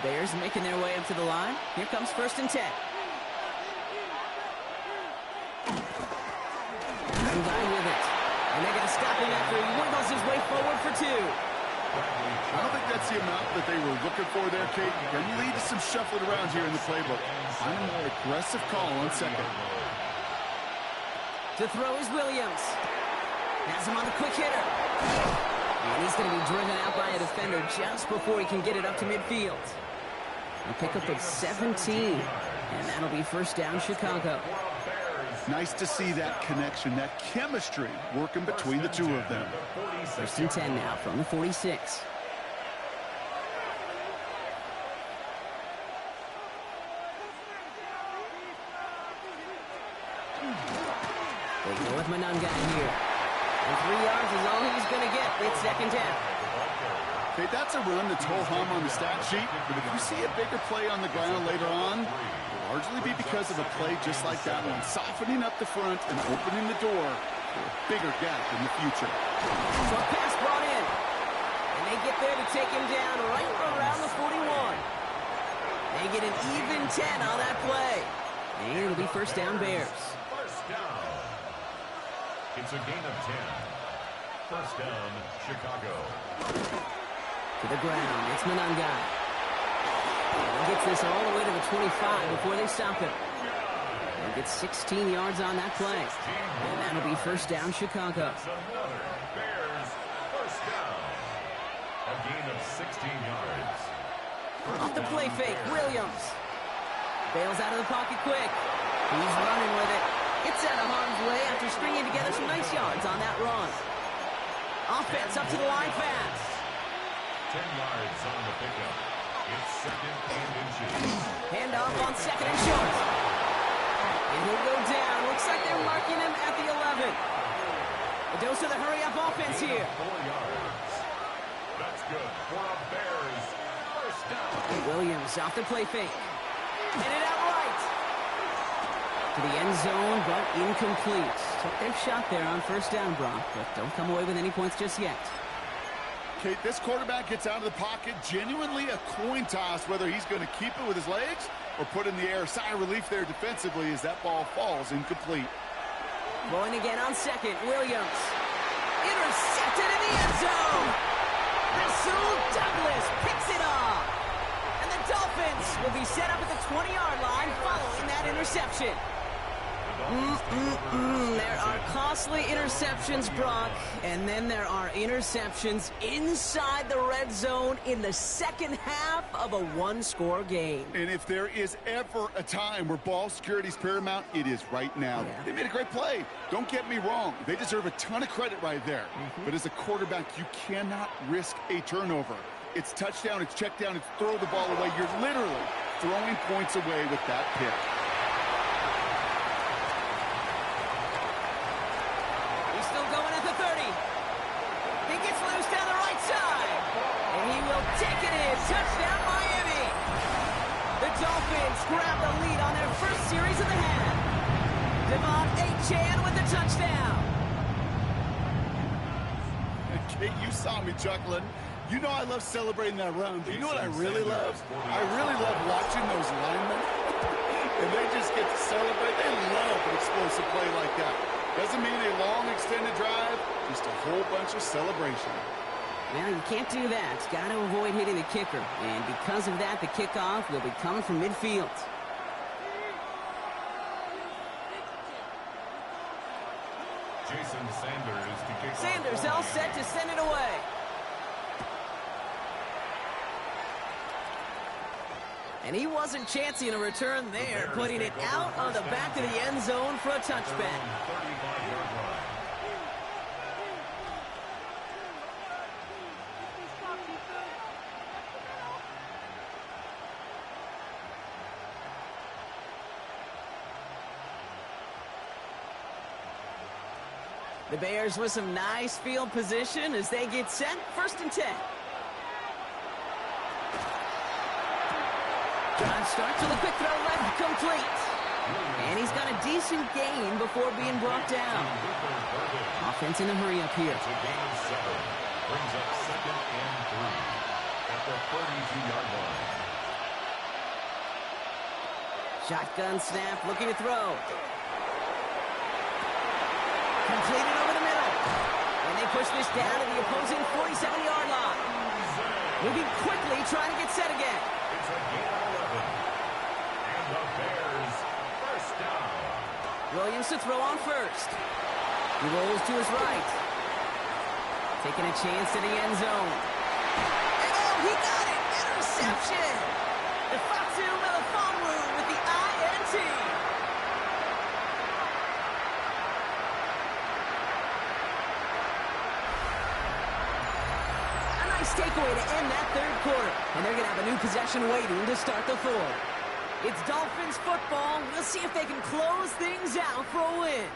Bears making their way up to the line. Here comes 1st and 10. One guy with it. And they're going to stop him after he wiggles his way forward for 2. I don't think that's the amount that they were looking for there, Kate. Can lead to some shuffling around here in the playbook. I'm a more aggressive call on second. To throw is Williams. Has him on the quick hitter. And he's going to be driven out by a defender just before he can get it up to midfield. A pickup of 17. And that'll be 1st down, Chicago. Nice to see that connection, that chemistry working between the two of them. 1st and 10 now from the 46. They go with Manunga here. And 3 yards is all he's going to get. It's 2nd down. Okay, that's a run that's ho-hum on the stat sheet, but if you see a bigger play on the ground later on, largely be because of a play just like that one, softening up the front and opening the door for a bigger gap in the future. So a pass brought in, and they get there to take him down right around the 41. They get an even 10 on that play, and it'll be 1st down Bears. First down. It's a gain of 10. 1st down, Chicago. To the ground, it's Manunga. He gets this all the way to the 25 before they stop him. He gets 16 yards on that play. And that'll be 1st down, Chicago. It's another Bears first down. A gain of 16 yards. Off the play fake, Williams. Bails out of the pocket quick. He's running with it. It's out of harm's way after stringing together some nice yards on that run. Offense up to the line fast. 10 yards on the pickup. It's 2nd and inches. Handoff on 2nd and short. And he'll go down. Looks like they're marking him at the 11. A dose of the hurry-up offense here. 4 yards. That's good for a Bears first down. Williams off the play fake. Hit it out right. To the end zone, but incomplete. Took their shot there on 1st down, Brock, but don't come away with any points just yet. Kate, this quarterback gets out of the pocket, genuinely a coin toss whether he's going to keep it with his legs or put in the air. Sigh of relief there defensively as that ball falls incomplete. Going again on 2nd, Williams. Intercepted in the end zone. Rasul Douglas picks it up. And the Dolphins will be set up at the 20-yard line following that interception. There are costly interceptions, Brock, and then there are interceptions inside the red zone in the second half of a 1-score game. And if there is ever a time where ball security is paramount, it is right now. Yeah. They made a great play. Don't get me wrong. They deserve a ton of credit right there. But as a quarterback, you cannot risk a turnover. It's touchdown, it's check down, it's throw the ball away. You're literally throwing points away with that pick. Take it in. Touchdown, Miami. The Dolphins grab the lead on their first series of the half. Devon Achane with the touchdown. Kate, you saw me chuckling. You know I love celebrating that run. But you know what I really love? I really love watching those linemen and they just get to celebrate. They love an explosive play like that. Doesn't mean a long extended drive, just a whole bunch of celebration. Well, you can't do that. Got to avoid hitting the kicker. And because of that, the kickoff will be coming from midfield. Jason Sanders to kick off. Sanders all set to send it away. And he wasn't chancing a return there, putting it out on the back of the end zone for a touchback. The Bears with some nice field position as they get set, 1st and 10. Drive starts with a quick throw left, complete. And he's got a decent gain before being brought down. Offense in a hurry up here. It's a gain of 7. Brings up 2nd and 3 at the 32-yard line. Shotgun snap, looking to throw. Completed over the middle. And they push this down to the opposing 47-yard line. Moving quickly, trying to get set again. It's a gain of 11. And the Bears, 1st down. Williams to throw on first. He rolls to his right. Taking a chance to the end zone. And oh, he got it! Interception! The Fatu Melifonwu with the INT. Takeaway to end that 3rd quarter. And they're going to have a new possession waiting to start the 4th. It's Dolphins football. We'll see if they can close things out for a win.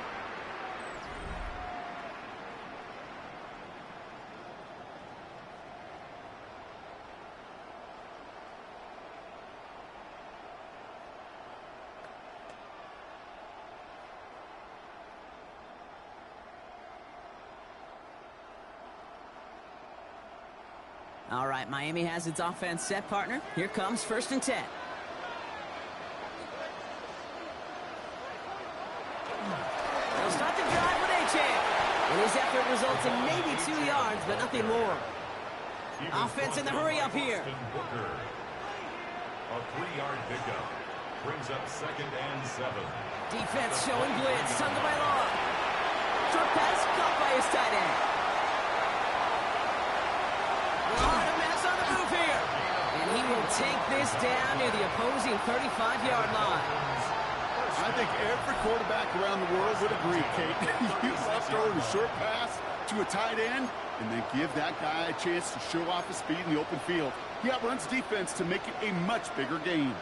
All right, Miami has its offense set, partner. Here comes 1st and 10. They'll start the drive with A-Chan. And his effort results in maybe 2 yards, but nothing more. Offense in the hurry up here. A 3-yard pickup. Brings up 2nd and 7. Defense showing blitz. Under by Law. Short pass caught by his tight end. He will take this down near the opposing 35-yard line. I think every quarterback around the world would agree, Kate. You love throwing a short pass to a tight end and then give that guy a chance to show off his speed in the open field. He outruns defense to make it a much bigger game.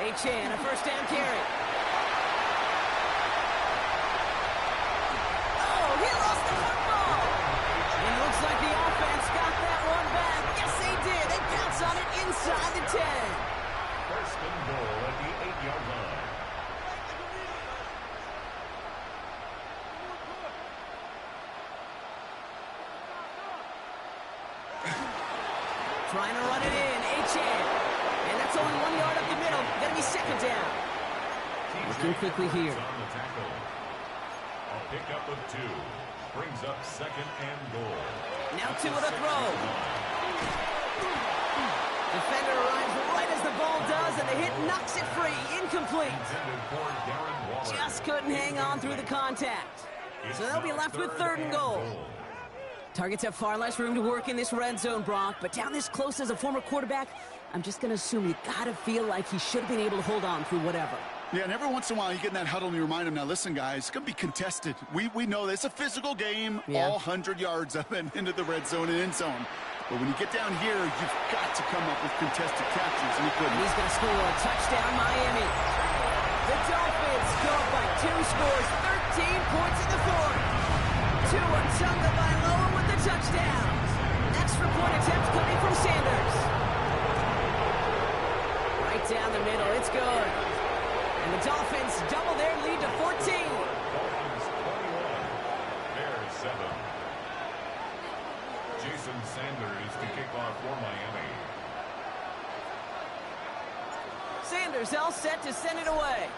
A-Chan, a 1st down carry. Oh, he lost the football. And it looks like the offense got that one back. Yes, they did. They pounce on it inside the 10. 1st and goal at the 8-yard line. Trying to run it in. A-Chan. And that's only 1 yard up the middle. Gonna be 2nd down. Looking quickly here. On the tackle. A pickup of 2. Brings up 2nd and goal. Now 2 with a throw. Defender arrives right as the ball does, and the hit knocks it free. Incomplete. Just couldn't hang on through the contact. So they'll be left with 3rd and goal. Targets have far less room to work in this red zone, Brock, but down this close as a former quarterback, I'm just going to assume you got to feel like he should have been able to hold on through whatever. Yeah, and every once in a while you get in that huddle and you remind him, now listen, guys, it's going to be contested. We know this. It's a physical game, all 100 yards up and into the red zone and end zone. But when you get down here, you've got to come up with contested catches, and he couldn't. He's going to score a touchdown, Miami. The Dolphins go up by 2 scores, 13 points in the 4th. Tua Tagovailoa with the touchdown. Extra point attempt coming from Sanders. Right down the middle, it's good. And the Dolphins double their lead to 14. Dolphins 21, Bears 7. Jason Sanders to kick off for Miami. Sanders all set to send it away.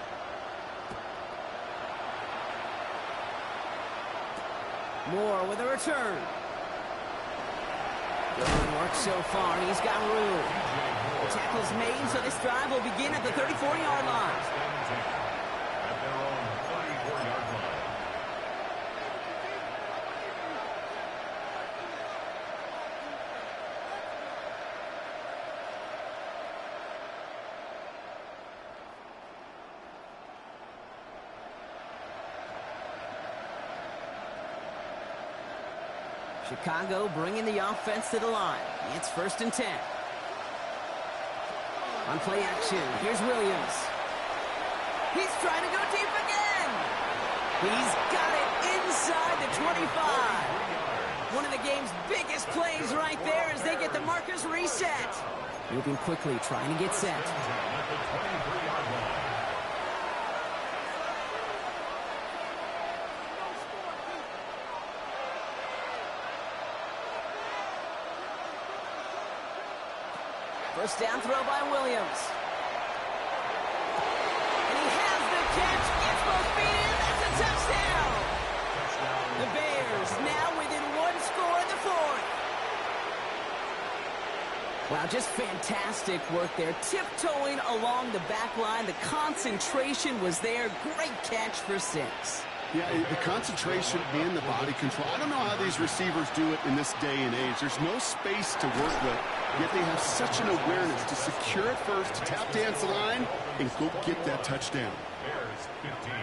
Moore with a return. Good work so far. He's got room. The tackle's made, so this drive will begin at the 34-yard line. At their own 34-yard line. Chicago bringing the offense to the line. It's 1st and 10. On play action, here's Williams. He's trying to go deep again. He's got it inside the 25. One of the game's biggest plays right there as they get the markers reset. Moving quickly, trying to get set. At the 23-yard line. First down throw by Williams. And he has the catch. Gets both feet in. That's a touchdown. The Bears now within one score in the 4th. Wow, just fantastic work there. Tiptoeing along the back line. The concentration was there. Great catch for 6. Yeah, the concentration and the body control. I don't know how these receivers do it in this day and age. There's no space to work with, yet they have such an awareness to secure it first, to tap dance the line, and go get that touchdown.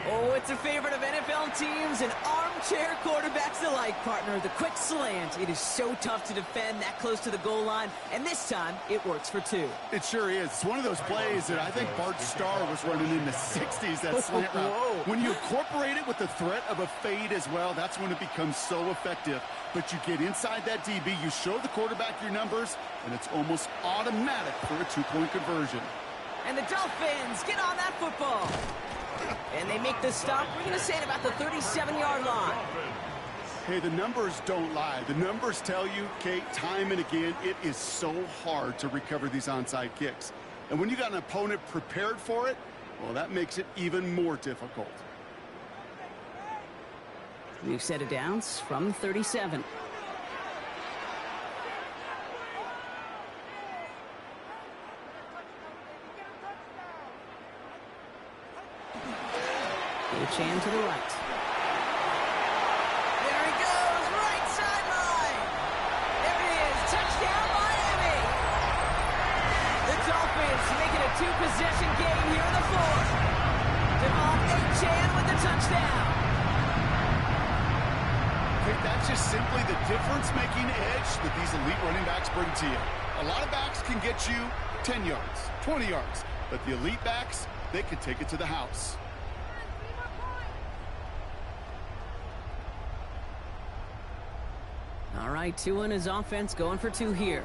Oh, it's a favorite of NFL teams and armchair quarterbacks alike, partner. The quick slant. It is so tough to defend that close to the goal line, and this time it works for 2. It sure is. It's one of those plays that I think Bart Starr was running in the 60s, that slant route. When you incorporate it with the threat of a fade as well, that's when it becomes so effective. But you get inside that DB, you show the quarterback your numbers, and it's almost automatic for a 2-point conversion. And the Dolphins get on that football. And they make the stop. We're going to say it about the 37-yard line. Hey, the numbers don't lie. The numbers tell you, Kate, time and again, it is so hard to recover these onside kicks. And when you got an opponent prepared for it, well, that makes it even more difficult. New set of downs from 37. Chan to the right. There he goes, right sideline. There it is, touchdown Miami. The Dolphins make it a 2-possession game here in the 4th. Devontae Chan with the touchdown. Okay, that's just simply the difference-making edge that these elite running backs bring to you. A lot of backs can get you 10 yards, 20 yards, but the elite backs, they can take it to the house. All right, 2 on his offense, going for 2 here.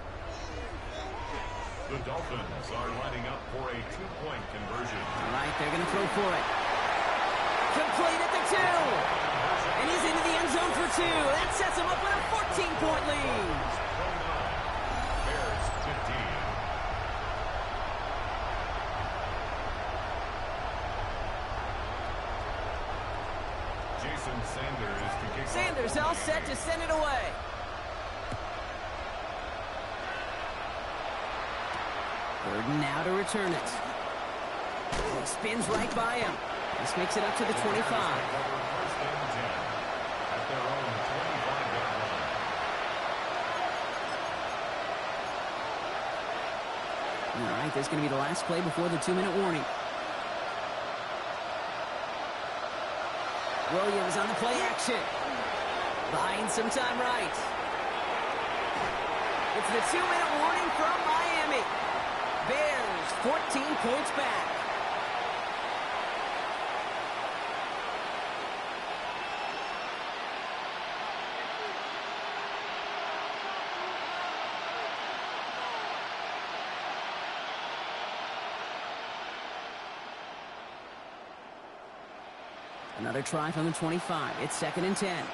The Dolphins are lining up for a 2-point conversion. All right, they're going to throw for it. Complete at the 2. And he's into the end zone for 2. That sets him up with a 14-point lead. Bears 15. Jason Sanders to kick. Sanders all set to send it away. Burden now to return it. He spins right by him. This makes it up to the 25. First and 10 at their own 25-yard line. All right, this is going to be the last play before the 2-minute warning. Williams on the play action. Buying some time right. It's the 2-minute warning from Miami. Bears 14 points back. Another try from the 25. It's 2nd and 10.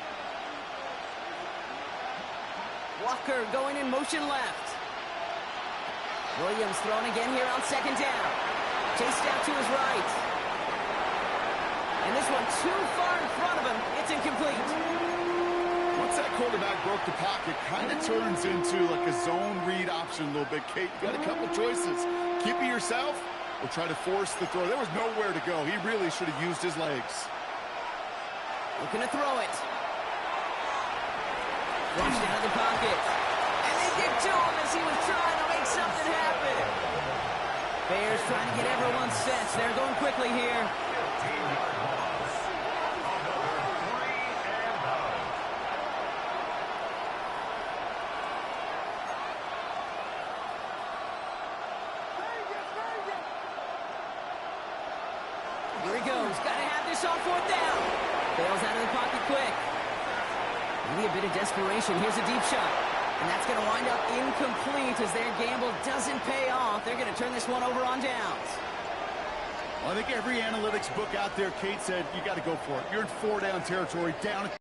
Walker going in motion left. Williams throwing again here on 2nd down. Chased out to his right. And this one too far in front of him. It's incomplete. Once that quarterback broke the pocket, kind of turns into like a zone read option a little bit. Kate, you got a couple choices. Keep it yourself or try to force the throw. There was nowhere to go. He really should have used his legs. Looking to throw it. Flushed out of the pocket. And they give to him as he was trying to make something happen. Bears trying to get everyone set. They're going quickly here. 15-yard loss. Another 3 and out. Here he goes. Got to have this on 4th down. Bails out of the pocket quick. Maybe a bit of desperation. Here's a deep shot. And that's going to wind up incomplete as their gamble doesn't pay off. They're going to turn this one over on downs. Well, I think every analytics book out there, Kate said, you got to go for it. You're in 4-down territory, down